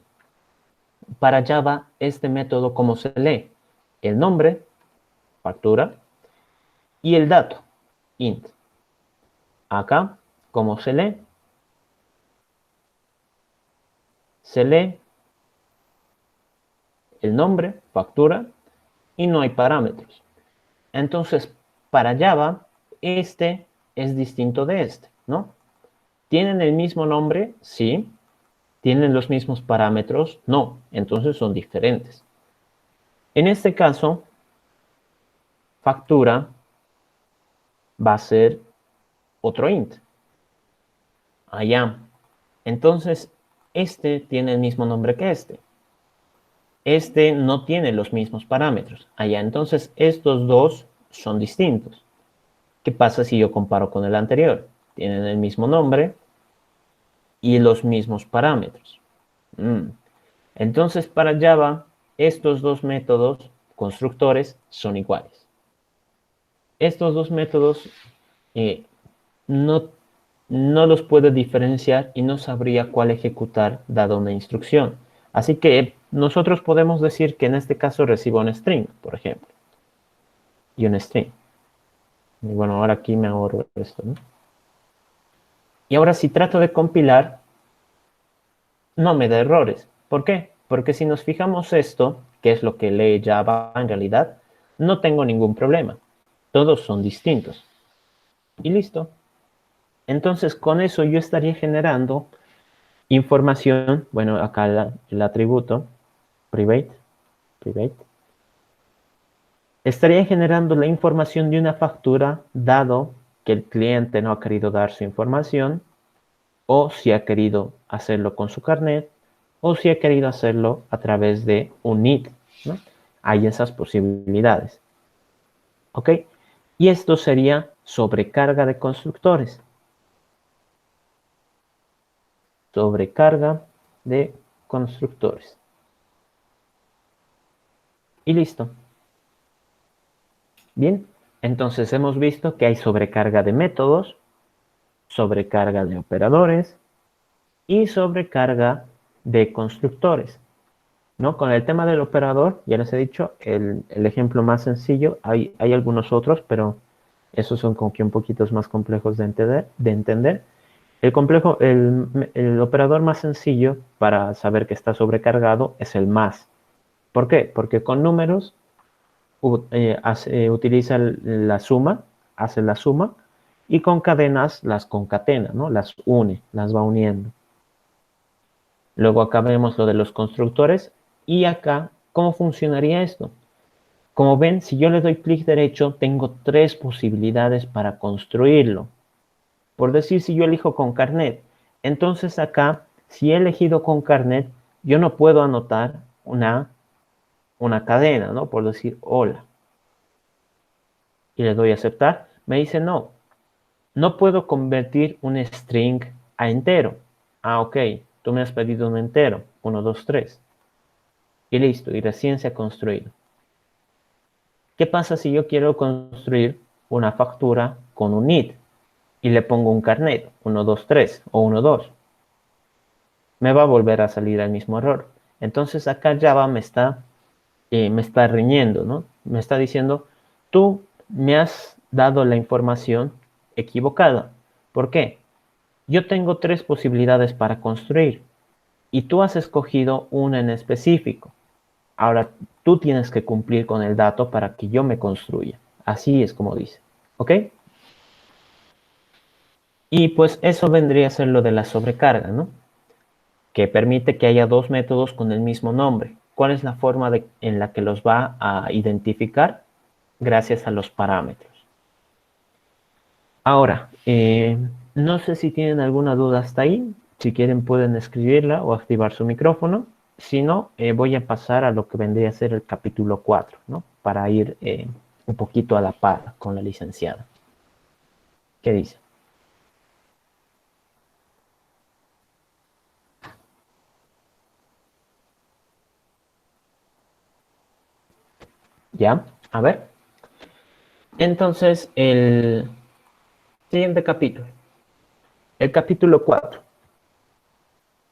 Para Java, este método, ¿cómo se lee? El nombre, factura, y el dato, int. Acá, ¿cómo se lee? Se lee el nombre, factura, y no hay parámetros. Entonces, para Java, este es distinto de este, ¿no? ¿Tienen el mismo nombre? Sí. ¿Tienen los mismos parámetros? No. Entonces son diferentes. En este caso, factura va a ser otro int. Allá. Entonces, este tiene el mismo nombre que este. este no tiene los mismos parámetros. Allá, entonces estos dos son distintos. ¿Qué pasa si yo comparo con el anterior? Tienen el mismo nombre y los mismos parámetros. Entonces, para Java, estos dos métodos constructores son iguales. Estos dos métodos eh, no, no los puedo diferenciar y no sabría cuál ejecutar dada una instrucción. Así que nosotros podemos decir que en este caso recibo un string, por ejemplo, y un string. Y bueno, ahora aquí me ahorro esto, ¿no? Y ahora si trato de compilar, no me da errores. ¿Por qué? Porque si nos fijamos esto, que es lo que lee Java en realidad, no tengo ningún problema. Todos son distintos. Y listo. Entonces, con eso yo estaría generando información. Bueno, acá el atributo, private. Estaría generando la información de una factura, dado que el cliente no ha querido dar su información, o si ha querido hacerlo con su carnet, o si ha querido hacerlo a través de un NIT, ¿no? Hay esas posibilidades. ¿Ok? Y esto sería sobrecarga de constructores. Sobrecarga de constructores. Y listo. Bien, entonces hemos visto que hay sobrecarga de métodos, sobrecarga de operadores y sobrecarga de constructores, ¿no? Con el tema del operador, ya les he dicho, el ejemplo más sencillo, hay algunos otros, pero esos son como que un poquito más complejos de entender. El operador más sencillo para saber que está sobrecargado es el más. ¿Por qué? Porque con números utiliza la suma, hace la suma, y con cadenas las concatena, ¿no? Las une, las va uniendo. Luego acá vemos lo de los constructores, y acá, ¿cómo funcionaría esto? Como ven, si yo le doy clic derecho, tengo tres posibilidades para construirlo. Por decir, si yo elijo con carnet, entonces acá, si he elegido con carnet, yo no puedo anotar una cadena, ¿no? Por decir, hola. Y le doy a aceptar. Me dice, no puedo convertir un string a entero. Ah, ok, tú me has pedido un entero, 1, 2, 3. Y listo, y recién se ha construido. ¿Qué pasa si yo quiero construir una factura con un id y le pongo un carnet, 1, 2, 3 o 1, 2? Me va a volver a salir el mismo error. Entonces acá Java me está riñendo, ¿no? Me está diciendo, tú me has dado la información equivocada. ¿Por qué? Yo tengo tres posibilidades para construir y tú has escogido una en específico. Ahora tú tienes que cumplir con el dato para que yo me construya. Así es como dice. ¿Ok? Y pues eso vendría a ser lo de la sobrecarga, ¿no? Que permite que haya dos métodos con el mismo nombre. ¿Cuál es la forma en la que los va a identificar? Gracias a los parámetros. Ahora, no sé si tienen alguna duda hasta ahí. Si quieren pueden escribirla o activar su micrófono. Si no, voy a pasar a lo que vendría a ser el capítulo 4, ¿no? Para ir un poquito a la par con la licenciada. ¿Qué dice? ¿Ya? A ver. Entonces, el siguiente capítulo. El capítulo 4.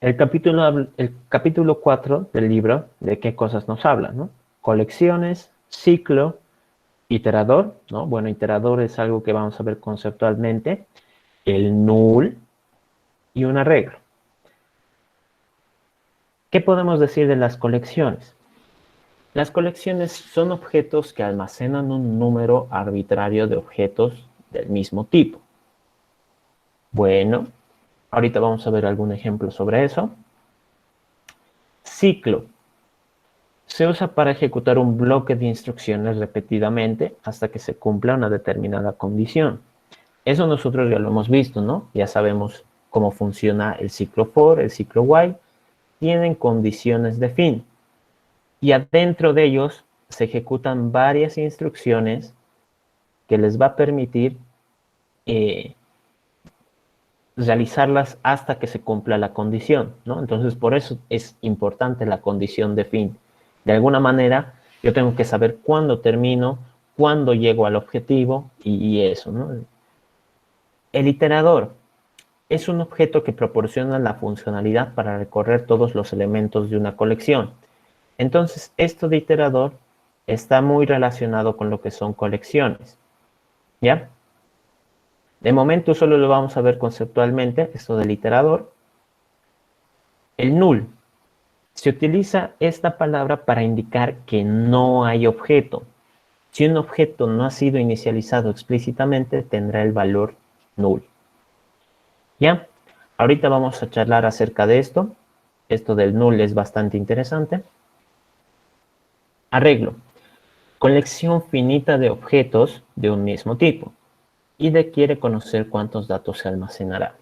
El capítulo 4 del libro, ¿de qué cosas nos habla, no? Colecciones, ciclo, iterador, ¿no? Bueno, iterador es algo que vamos a ver conceptualmente, el null y un arreglo. ¿Qué podemos decir de las colecciones? Las colecciones son objetos que almacenan un número arbitrario de objetos del mismo tipo. Bueno, ahorita vamos a ver algún ejemplo sobre eso. Ciclo. Se usa para ejecutar un bloque de instrucciones repetidamente hasta que se cumpla una determinada condición. Eso nosotros ya lo hemos visto, ¿no? Ya sabemos cómo funciona el ciclo for, el ciclo while. Tienen condiciones de fin. y adentro de ellos se ejecutan varias instrucciones que les va a permitir realizarlas hasta que se cumpla la condición, ¿no? Entonces, por eso es importante la condición de fin. De alguna manera, yo tengo que saber cuándo termino, cuándo llego al objetivo y eso, ¿no? El iterador es un objeto que proporciona la funcionalidad para recorrer todos los elementos de una colección. Entonces, esto de iterador está muy relacionado con lo que son colecciones, ¿ya? De momento solo lo vamos a ver conceptualmente, esto del iterador. El null. Se utiliza esta palabra para indicar que no hay objeto. Si un objeto no ha sido inicializado explícitamente, tendrá el valor null. ¿Ya? Ahorita vamos a charlar acerca de esto. Esto del null es bastante interesante. Arreglo. Colección finita de objetos de un mismo tipo. Y quiere conocer cuántos datos se almacenará.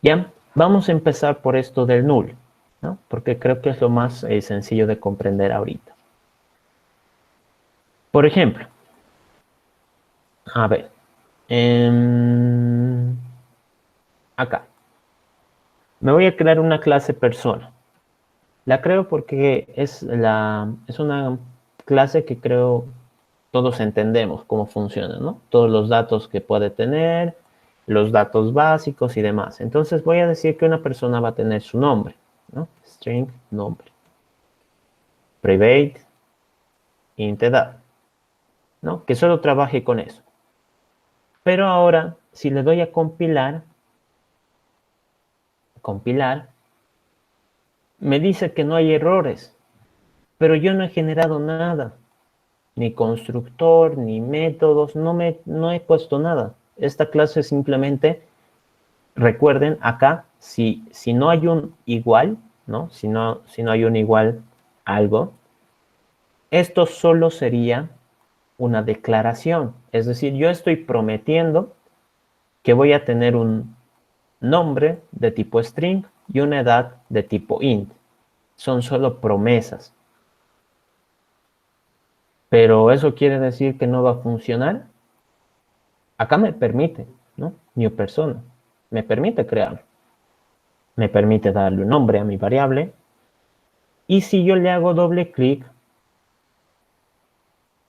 ¿Ya? Vamos a empezar por esto del null, ¿no? Porque creo que es lo más sencillo de comprender ahorita. Por ejemplo, a ver, acá, me voy a crear una clase persona. La creo porque es una clase que creo todos entendemos cómo funciona, ¿no? Todos los datos que puede tener, los datos básicos y demás. Entonces voy a decir que una persona va a tener su nombre, ¿no? String, nombre. Private, int edad, ¿no? Que solo trabaje con eso. Pero ahora, si le doy a compilar, me dice que no hay errores, pero yo no he generado nada, ni constructor, ni métodos, no he puesto nada. Esta clase simplemente, recuerden, acá, si no hay un igual, ¿no? Si no hay un igual algo, esto solo sería una declaración. Es decir, yo estoy prometiendo que voy a tener un nombre de tipo string y una edad de tipo int. Son solo promesas. Pero eso quiere decir que no va a funcionar. Acá me permite, ¿no? New persona. Me permite crearlo. Me permite darle un nombre a mi variable. Y si yo le hago doble clic,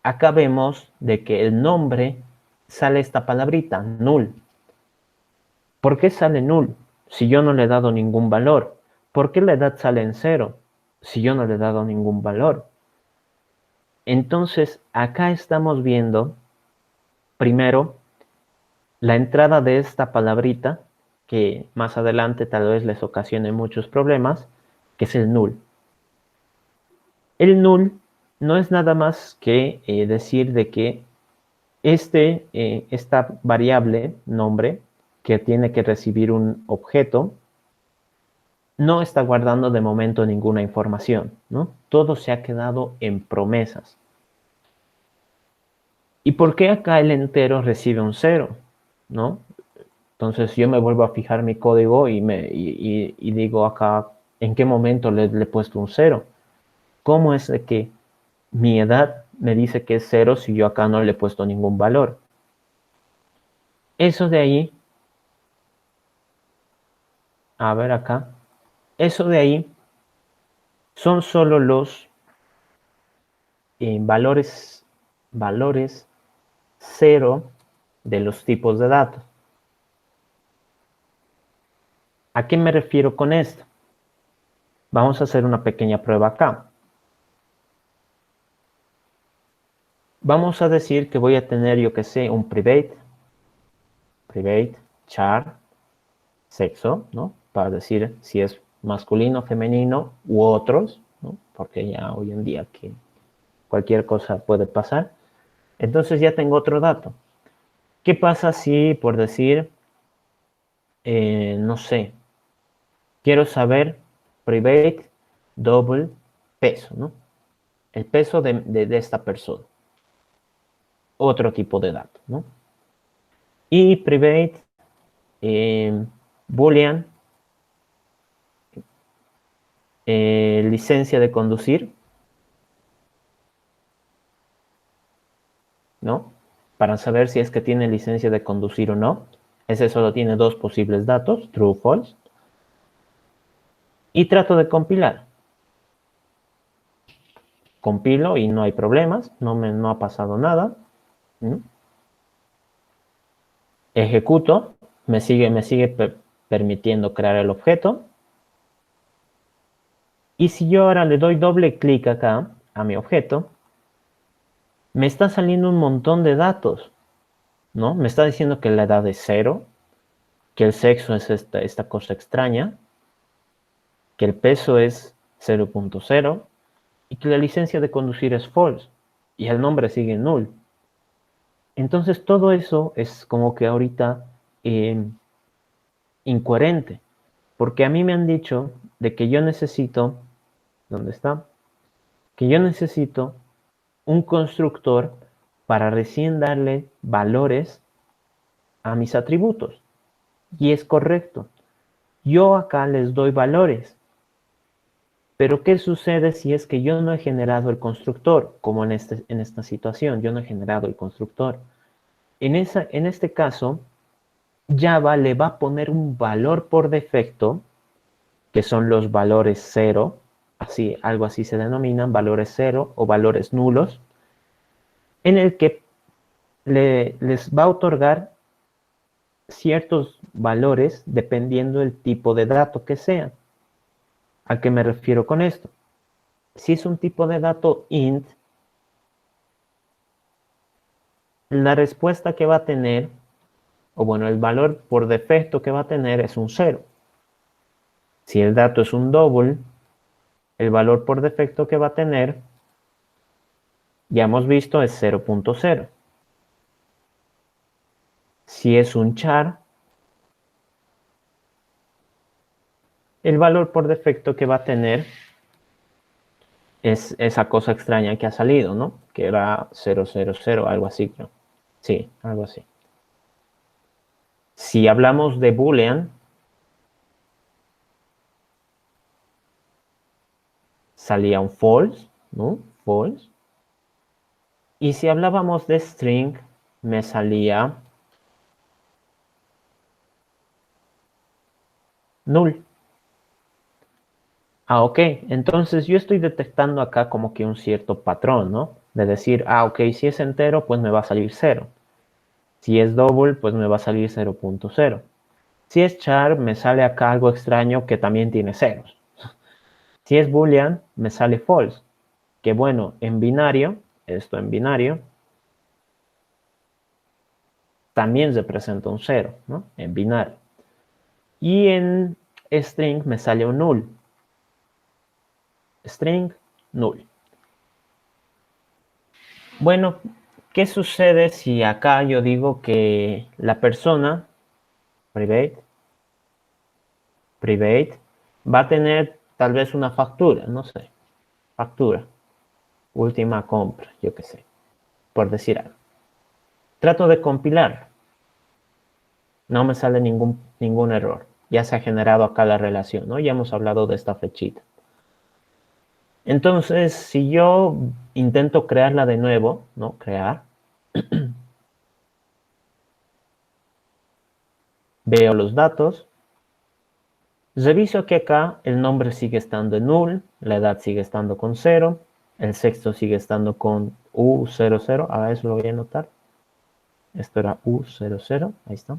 acá vemos de que el nombre sale esta palabrita, null. ¿Por qué sale null si yo no le he dado ningún valor? ¿Por qué la edad sale en 0 si yo no le he dado ningún valor? Entonces, acá estamos viendo, primero, la entrada de esta palabrita, que más adelante tal vez les ocasione muchos problemas, que es el null. El null no es nada más que decir de que esta variable, nombre, que tiene que recibir un objeto, no está guardando de momento ninguna información, ¿no? Todo se ha quedado en promesas. ¿Y por qué acá el entero recibe un 0? ¿No? Entonces yo me vuelvo a fijar mi código y digo acá, ¿en qué momento le he puesto un 0? ¿Cómo es de que mi edad me dice que es 0 si yo acá no le he puesto ningún valor? Eso de ahí, a ver acá, eso de ahí son solo los valores 0 de los tipos de datos. ¿A qué me refiero con esto? Vamos a hacer una pequeña prueba acá. Vamos a decir que voy a tener, yo que sé, un private, char, sexo, ¿no? Para decir si es masculino, femenino u otros, ¿no? Porque ya hoy en día que cualquier cosa puede pasar. Entonces ya tengo otro dato. ¿Qué pasa si, por decir, no sé, quiero saber private double peso, ¿no? El peso de esta persona. Otro tipo de dato, ¿no? Y private boolean licencia de conducir, ¿no? Para saber si es que tiene licencia de conducir o no. Ese solo tiene dos posibles datos, true o false. Y trato de compilar. Compilo y no hay problemas, no ha pasado nada. ¿Mm? Ejecuto, me sigue permitiendo crear el objeto. Y si yo ahora le doy doble clic acá a mi objeto, me está saliendo un montón de datos, ¿no? Me está diciendo que la edad es 0, que el sexo es esta cosa extraña, que el peso es 0.0 y que la licencia de conducir es false y el nombre sigue null. Entonces todo eso es como que ahorita incoherente, porque a mí me han dicho de que yo necesito, ¿dónde está? Que yo necesito un constructor para recién darle valores a mis atributos. Y es correcto. Yo acá les doy valores. Pero ¿qué sucede si es que yo no he generado el constructor? Como en esta situación, yo no he generado el constructor. En este caso, Java le va a poner un valor por defecto, que son los valores 0, así, algo así se denominan, valores 0 o valores nulos, en el que les va a otorgar ciertos valores dependiendo del tipo de dato que sea. ¿A qué me refiero con esto? Si es un tipo de dato int, la respuesta que va a tener, o bueno, el valor por defecto que va a tener es un 0. Si el dato es un double, el valor por defecto que va a tener, ya hemos visto, es 0.0. Si es un char, el valor por defecto que va a tener es esa cosa extraña que ha salido, ¿no? Que era 000, algo así, creo. Sí, algo así. Si hablamos de Boolean, salía un false, ¿no? False. Y si hablábamos de string, me salía null. Ah, ok. Entonces yo estoy detectando acá como que un cierto patrón, ¿no? De decir, ah, ok, si es entero, pues me va a salir 0. Si es double, pues me va a salir 0.0. Si es char, me sale acá algo extraño que también tiene ceros. Si es boolean, me sale false. Que bueno, en binario, esto en binario, también se presenta un 0, ¿no? En binario. Y en string me sale un null. String, null. Bueno, ¿qué sucede si acá yo digo que la persona, private, va a tener tal vez una factura, no sé, factura, última compra, yo qué sé, por decir algo. Trato de compilar, no me sale ningún error. Ya se ha generado acá la relación, ¿no? Ya hemos hablado de esta flechita. Entonces, si yo intento crearla de nuevo, ¿no? Crear. Veo los datos. Reviso que acá el nombre sigue estando en null, la edad sigue estando con 0, el sexto sigue estando con U00, ahora eso lo voy a anotar. Esto era U00, ahí está.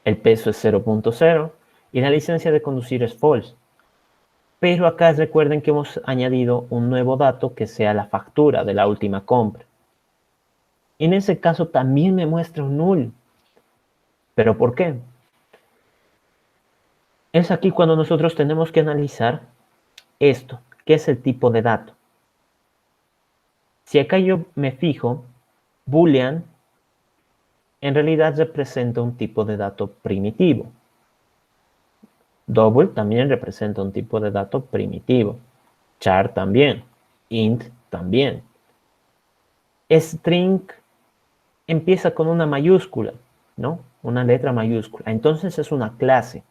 El peso es 0.0 y la licencia de conducir es false. Pero acá recuerden que hemos añadido un nuevo dato que sea la factura de la última compra. En ese caso también me muestra un null. ¿Pero por qué? Es aquí cuando nosotros tenemos que analizar esto, que es el tipo de dato. Si acá yo me fijo, Boolean en realidad representa un tipo de dato primitivo. Double también representa un tipo de dato primitivo. Char también. Int también. String empieza con una mayúscula, ¿no? Una letra mayúscula. Entonces es una clase.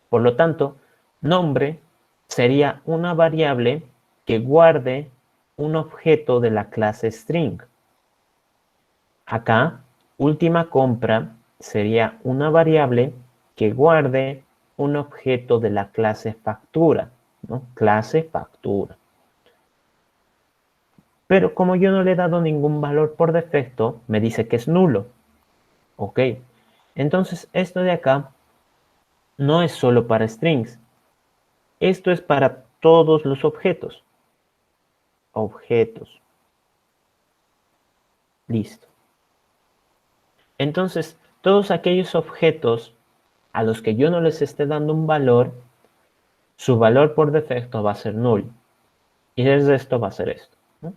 Por lo tanto, nombre sería una variable que guarde un objeto de la clase string. Acá, última compra sería una variable que guarde un objeto de la clase factura, ¿no? Clase factura. Pero como yo no le he dado ningún valor por defecto, me dice que es nulo. Ok. Entonces, esto de acá no es solo para strings. Esto es para todos los objetos. Objetos. Listo. Entonces, todos aquellos objetos a los que yo no les esté dando un valor, su valor por defecto va a ser null. Y desde esto va a ser esto, ¿no?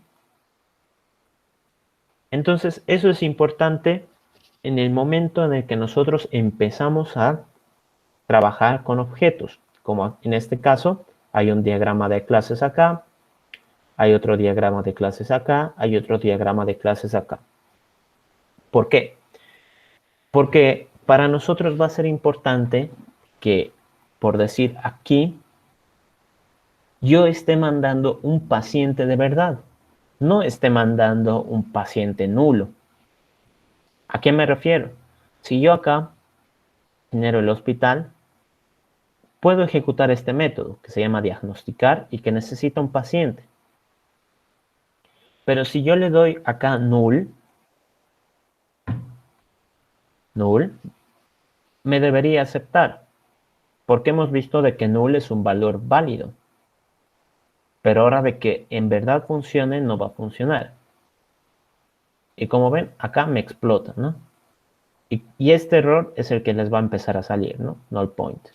Entonces, eso es importante en el momento en el que nosotros empezamos a trabajar con objetos. Como en este caso, hay un diagrama de clases acá, hay otro diagrama de clases acá, hay otro diagrama de clases acá. ¿Por qué? Porque para nosotros va a ser importante que, por decir aquí, yo esté mandando un paciente de verdad, no esté mandando un paciente nulo. ¿A qué me refiero? Si yo acá genero el hospital, puedo ejecutar este método que se llama diagnosticar y que necesita un paciente. Pero si yo le doy acá null, me debería aceptar, porque hemos visto de que null es un valor válido. Pero ahora de que en verdad funcione, no va a funcionar. Y como ven, acá me explota, ¿no? Y este error es el que les va a empezar a salir, ¿no? Null pointer.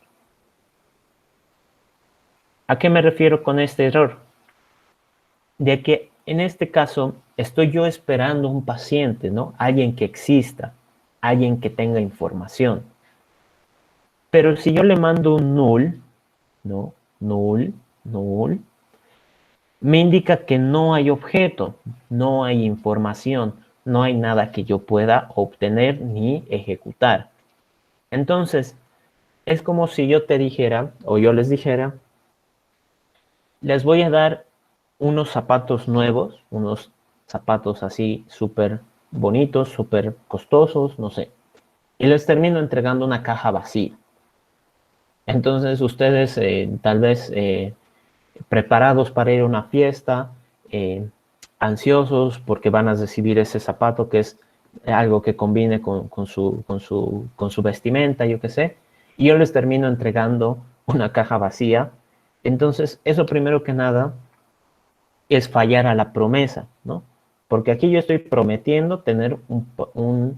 ¿A qué me refiero con este error? De que en este caso estoy yo esperando un paciente, ¿no? Alguien que exista, alguien que tenga información. Pero si yo le mando un null, ¿no? Null, me indica que no hay objeto, no hay información, no hay nada que yo pueda obtener ni ejecutar. Entonces, es como si yo te dijera, o yo les dijera, les voy a dar unos zapatos nuevos, unos zapatos así súper bonitos, súper costosos, no sé, y les termino entregando una caja vacía. Entonces, ustedes tal vez preparados para ir a una fiesta, ansiosos porque van a recibir ese zapato que es algo que combine con su vestimenta, yo qué sé, y yo les termino entregando una caja vacía. Entonces, eso primero que nada es fallar a la promesa, ¿no? Porque aquí yo estoy prometiendo tener un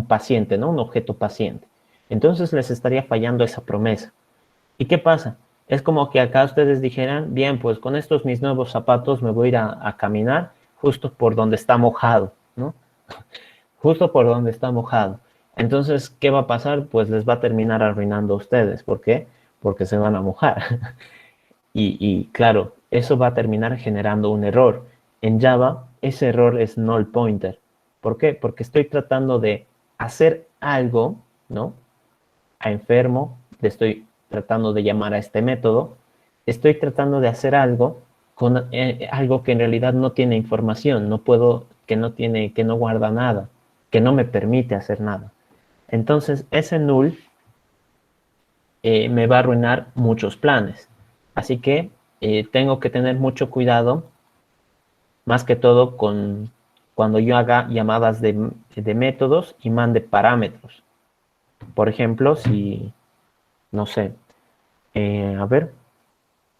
paciente, ¿no? Un objeto paciente. Entonces les estaría fallando esa promesa. ¿Y qué pasa? Es como que acá ustedes dijeran, bien, pues con estos mis nuevos zapatos me voy a ir a caminar justo por donde está mojado, ¿no? Justo por donde está mojado. Entonces, ¿qué va a pasar? Pues les va a terminar arruinando a ustedes. ¿Por qué? Porque se van a mojar. Y claro, eso va a terminar generando un error. En Java, ese error es null pointer. ¿Por qué? Porque estoy tratando de hacer algo, ¿no? A enfermo, le estoy tratando de llamar a este método, estoy tratando de hacer algo con algo que en realidad no tiene información, no puedo, que no guarda nada, que no me permite hacer nada. Entonces, ese null me va a arruinar muchos planes. Así que tengo que tener mucho cuidado, más que todo con cuando yo haga llamadas de métodos y mande parámetros. Por ejemplo, si, no sé, a ver,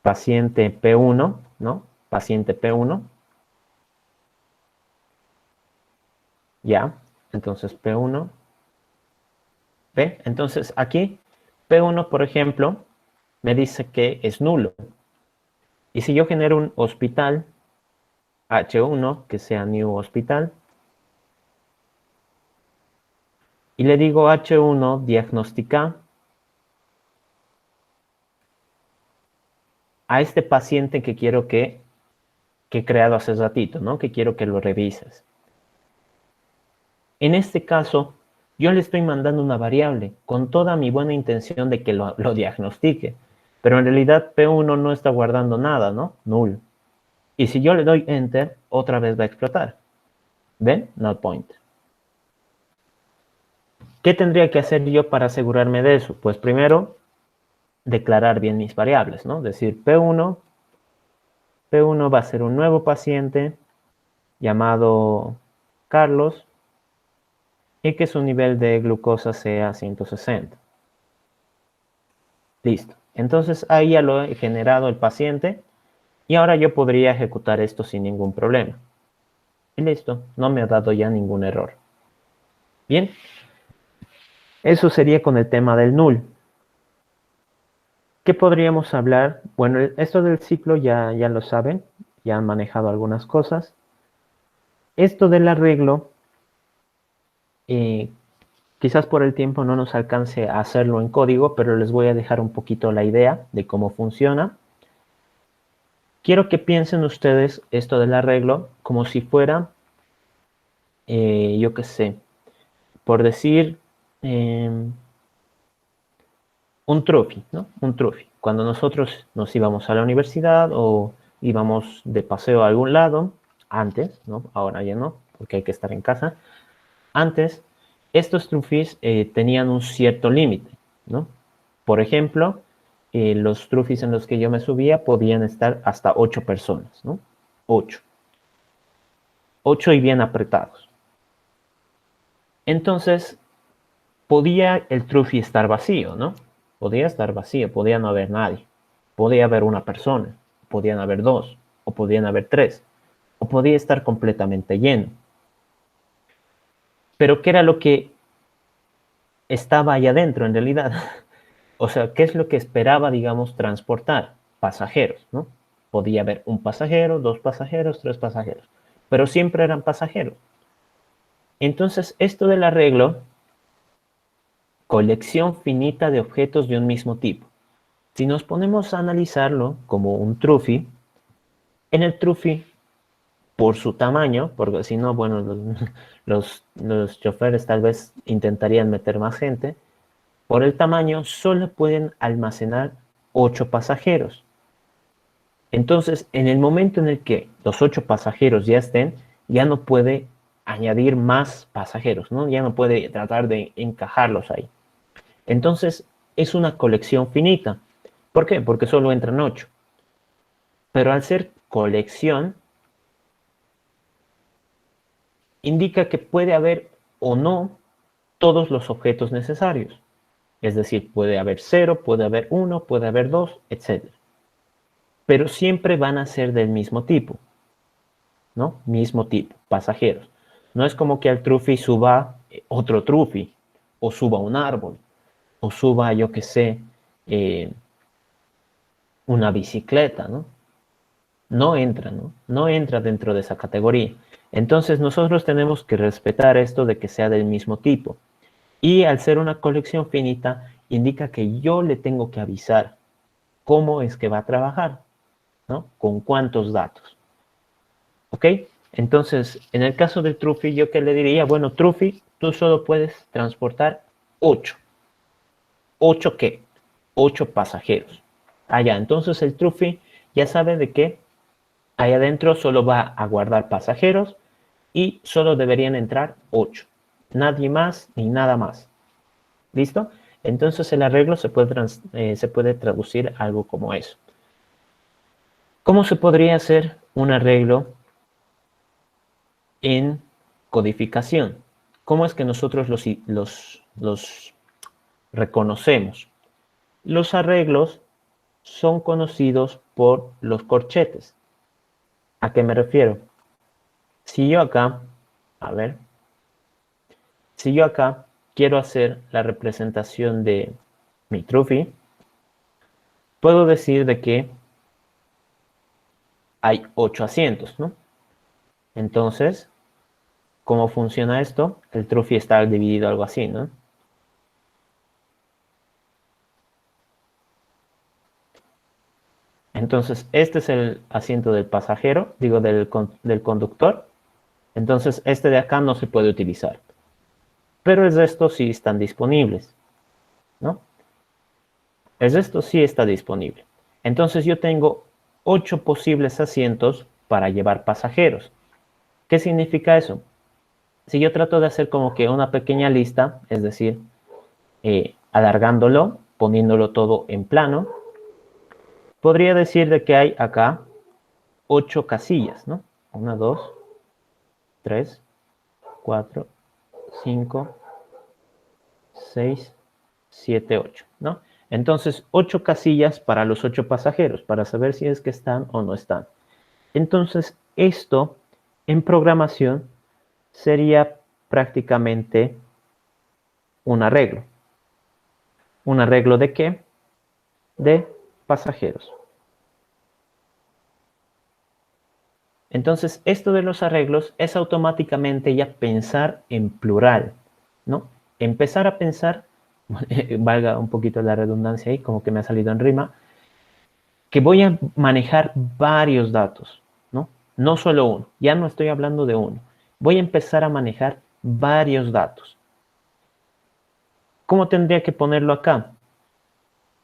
paciente P1, ¿no? Paciente P1, ya. Entonces P1, ¿ve? Entonces aquí P1, por ejemplo, me dice que es nulo. Y si yo genero un hospital H1, que sea new hospital, y le digo H1 diagnostica a este paciente que quiero que he creado hace ratito, ¿no? Que quiero que lo revises. En este caso, yo le estoy mandando una variable con toda mi buena intención de que lo diagnostique, pero en realidad P1 no está guardando nada, ¿no? Null. Y si yo le doy Enter, otra vez va a explotar. ¿Ven? Null pointer. ¿Qué tendría que hacer yo para asegurarme de eso? Pues primero, declarar bien mis variables, ¿no? Decir P1 va a ser un nuevo paciente llamado Carlos y que su nivel de glucosa sea 160. Listo. Entonces ahí ya lo he generado el paciente y ahora yo podría ejecutar esto sin ningún problema. Y listo, no me ha dado ya ningún error. Bien, eso sería con el tema del null. ¿Qué podríamos hablar? Bueno, esto del ciclo ya lo saben, ya han manejado algunas cosas. Esto del arreglo, quizás por el tiempo no nos alcance a hacerlo en código, pero les voy a dejar un poquito la idea de cómo funciona. Quiero que piensen ustedes esto del arreglo como si fuera, yo qué sé, por decir, un trophy, ¿no? Un trophy. Cuando nosotros nos íbamos a la universidad o íbamos de paseo a algún lado, antes, ¿no? Ahora ya no, porque hay que estar en casa. Antes, estos trophies tenían un cierto límite, ¿no? Por ejemplo, los trophies en los que yo me subía podían estar hasta 8 personas, ¿no? 8. 8 y bien apretados. Entonces, podía el trophy estar vacío, ¿no? Podía estar vacío, podía no haber nadie. Podía haber una persona, podían haber dos, o podían haber tres, o podía estar completamente lleno. Pero ¿qué era lo que estaba ahí adentro en realidad? O sea, ¿qué es lo que esperaba, digamos, transportar? Pasajeros, ¿no? Podía haber un pasajero, dos pasajeros, tres pasajeros, pero siempre eran pasajeros. Entonces, esto del arreglo, colección finita de objetos de un mismo tipo. Si nos ponemos a analizarlo como un trophy, en el trophy, por su tamaño, porque si no, bueno, los choferes tal vez intentarían meter más gente, por el tamaño solo pueden almacenar 8 pasajeros. Entonces, en el momento en el que los 8 pasajeros ya estén, ya no puede añadir más pasajeros, ¿no? Ya no puede tratar de encajarlos ahí. Entonces, es una colección finita. ¿Por qué? Porque solo entran 8. Pero al ser colección, indica que puede haber o no todos los objetos necesarios. Es decir, puede haber 0, puede haber 1, puede haber 2, etc. Pero siempre van a ser del mismo tipo, ¿no? Mismo tipo, pasajeros. No es como que al Trufi suba otro Trufi, o suba un árbol, o suba, yo qué sé, una bicicleta, ¿no? No entra, ¿no? No entra dentro de esa categoría. Entonces nosotros tenemos que respetar esto de que sea del mismo tipo. Y al ser una colección finita, indica que yo le tengo que avisar cómo es que va a trabajar, ¿no? Con cuántos datos. ¿Ok? Entonces, en el caso del Trufi, ¿yo qué le diría? Bueno, Trufi, tú solo puedes transportar 8. ¿8 qué? 8 pasajeros. Allá, entonces el Trufi ya sabe de que ahí adentro solo va a guardar pasajeros y solo deberían entrar 8. Nadie más ni nada más. ¿Listo? Entonces el arreglo se puede traducir algo como eso. ¿Cómo se podría hacer un arreglo en codificación? ¿Cómo es que nosotros los reconocemos? Los arreglos son conocidos por los corchetes. ¿A qué me refiero? Si yo acá, a ver, si yo acá quiero hacer la representación de mi Trufi, puedo decir de que hay 8 asientos, ¿no? Entonces, ¿cómo funciona esto? El Trufi está dividido algo así, ¿no? Entonces, este es el asiento del pasajero, digo, del conductor. Entonces, este de acá no se puede utilizar. Pero el resto sí están disponibles, ¿no? El resto sí está disponible. Entonces, yo tengo 8 posibles asientos para llevar pasajeros. ¿Qué significa eso? Si yo trato de hacer como que una pequeña lista, es decir, alargándolo, poniéndolo todo en plano, podría decir de que hay acá 8 casillas, ¿no? 1, 2, 3, 4, 5, 6, 7, 8, ¿no? Entonces, 8 casillas para los 8 pasajeros, para saber si es que están o no están. Entonces, esto en programación sería prácticamente un arreglo. ¿Un arreglo de qué? De pasajeros. Entonces, esto de los arreglos es automáticamente ya pensar en plural, ¿no? Empezar a pensar, valga un poquito la redundancia ahí, como que me ha salido en rima, que voy a manejar varios datos, ¿no? No solo uno, ya no estoy hablando de uno. Voy a empezar a manejar varios datos. ¿Cómo tendría que ponerlo acá?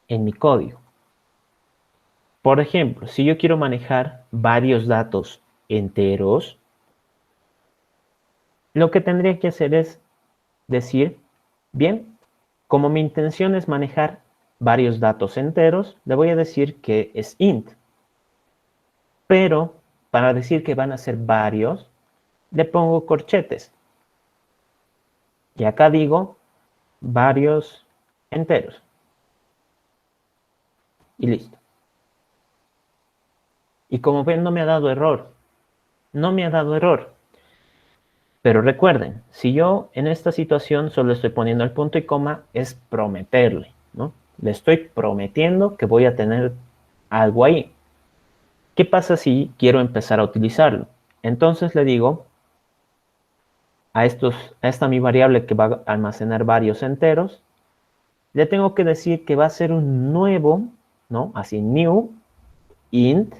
En mi código. Por ejemplo, si yo quiero manejar varios datos enteros, lo que tendría que hacer es decir, bien, como mi intención es manejar varios datos enteros, le voy a decir que es int. Pero para decir que van a ser varios, le pongo corchetes. Y acá digo varios enteros. Y listo. Y como ven, no me ha dado error. No me ha dado error. Pero recuerden, si yo en esta situación solo estoy poniendo el punto y coma, es prometerle, ¿no? Le estoy prometiendo que voy a tener algo ahí. ¿Qué pasa si quiero empezar a utilizarlo? Entonces le digo a esta mi variable que va a almacenar varios enteros, le tengo que decir que va a ser un nuevo, ¿no? Así, new int,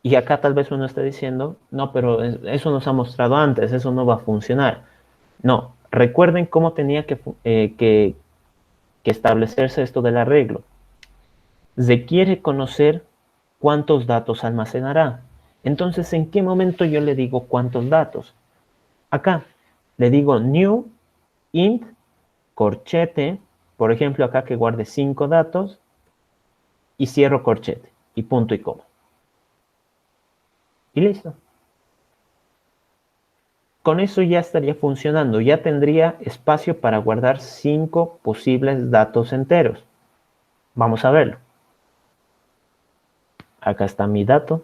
y acá tal vez uno esté diciendo, no, pero eso nos ha mostrado antes, eso no va a funcionar. No, recuerden cómo tenía que establecerse esto del arreglo. Requiere conocer cuántos datos almacenará. Entonces, ¿en qué momento yo le digo cuántos datos? Acá le digo new int corchete, por ejemplo, acá que guarde 5 datos y cierro corchete y punto y coma. Y listo. Con eso ya estaría funcionando, ya tendría espacio para guardar 5 posibles datos enteros. Vamos a verlo. Acá está mi dato.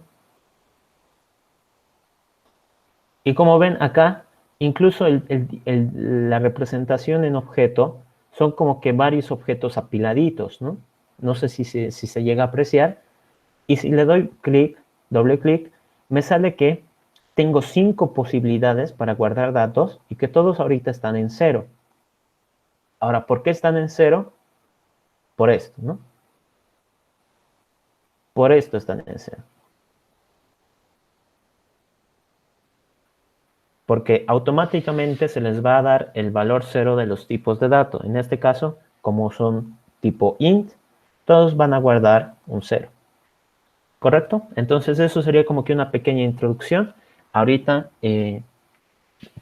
Y como ven acá, incluso la representación en objeto son como que varios objetos apiladitos, ¿no? No sé si se llega a apreciar. Y si le doy clic, doble clic, me sale que tengo 5 posibilidades para guardar datos y que todos ahorita están en 0. Ahora, ¿por qué están en 0? Por esto, ¿no? Por esto están en 0. Porque automáticamente se les va a dar el valor 0 de los tipos de datos. En este caso, como son tipo int, todos van a guardar un 0. ¿Correcto? Entonces eso sería como que una pequeña introducción. Ahorita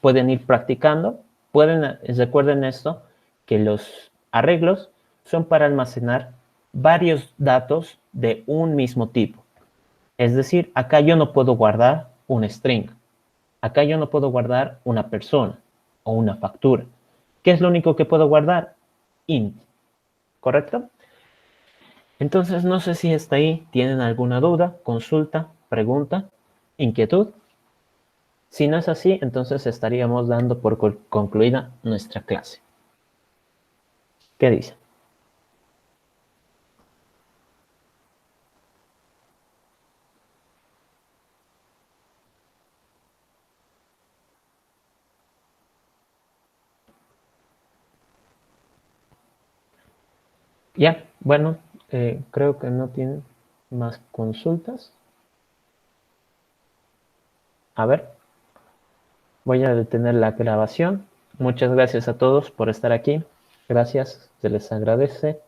pueden ir practicando. Recuerden esto, que los arreglos son para almacenar varios datos de un mismo tipo. Es decir, acá yo no puedo guardar un string. Acá yo no puedo guardar una persona o una factura. ¿Qué es lo único que puedo guardar? Int. ¿Correcto? Entonces, no sé si hasta ahí tienen alguna duda, consulta, pregunta, inquietud. Si no es así, entonces estaríamos dando por concluida nuestra clase. ¿Qué dice? Ya, bueno, creo que no tienen más consultas. A ver, voy a detener la grabación. Muchas gracias a todos por estar aquí. Gracias, se les agradece.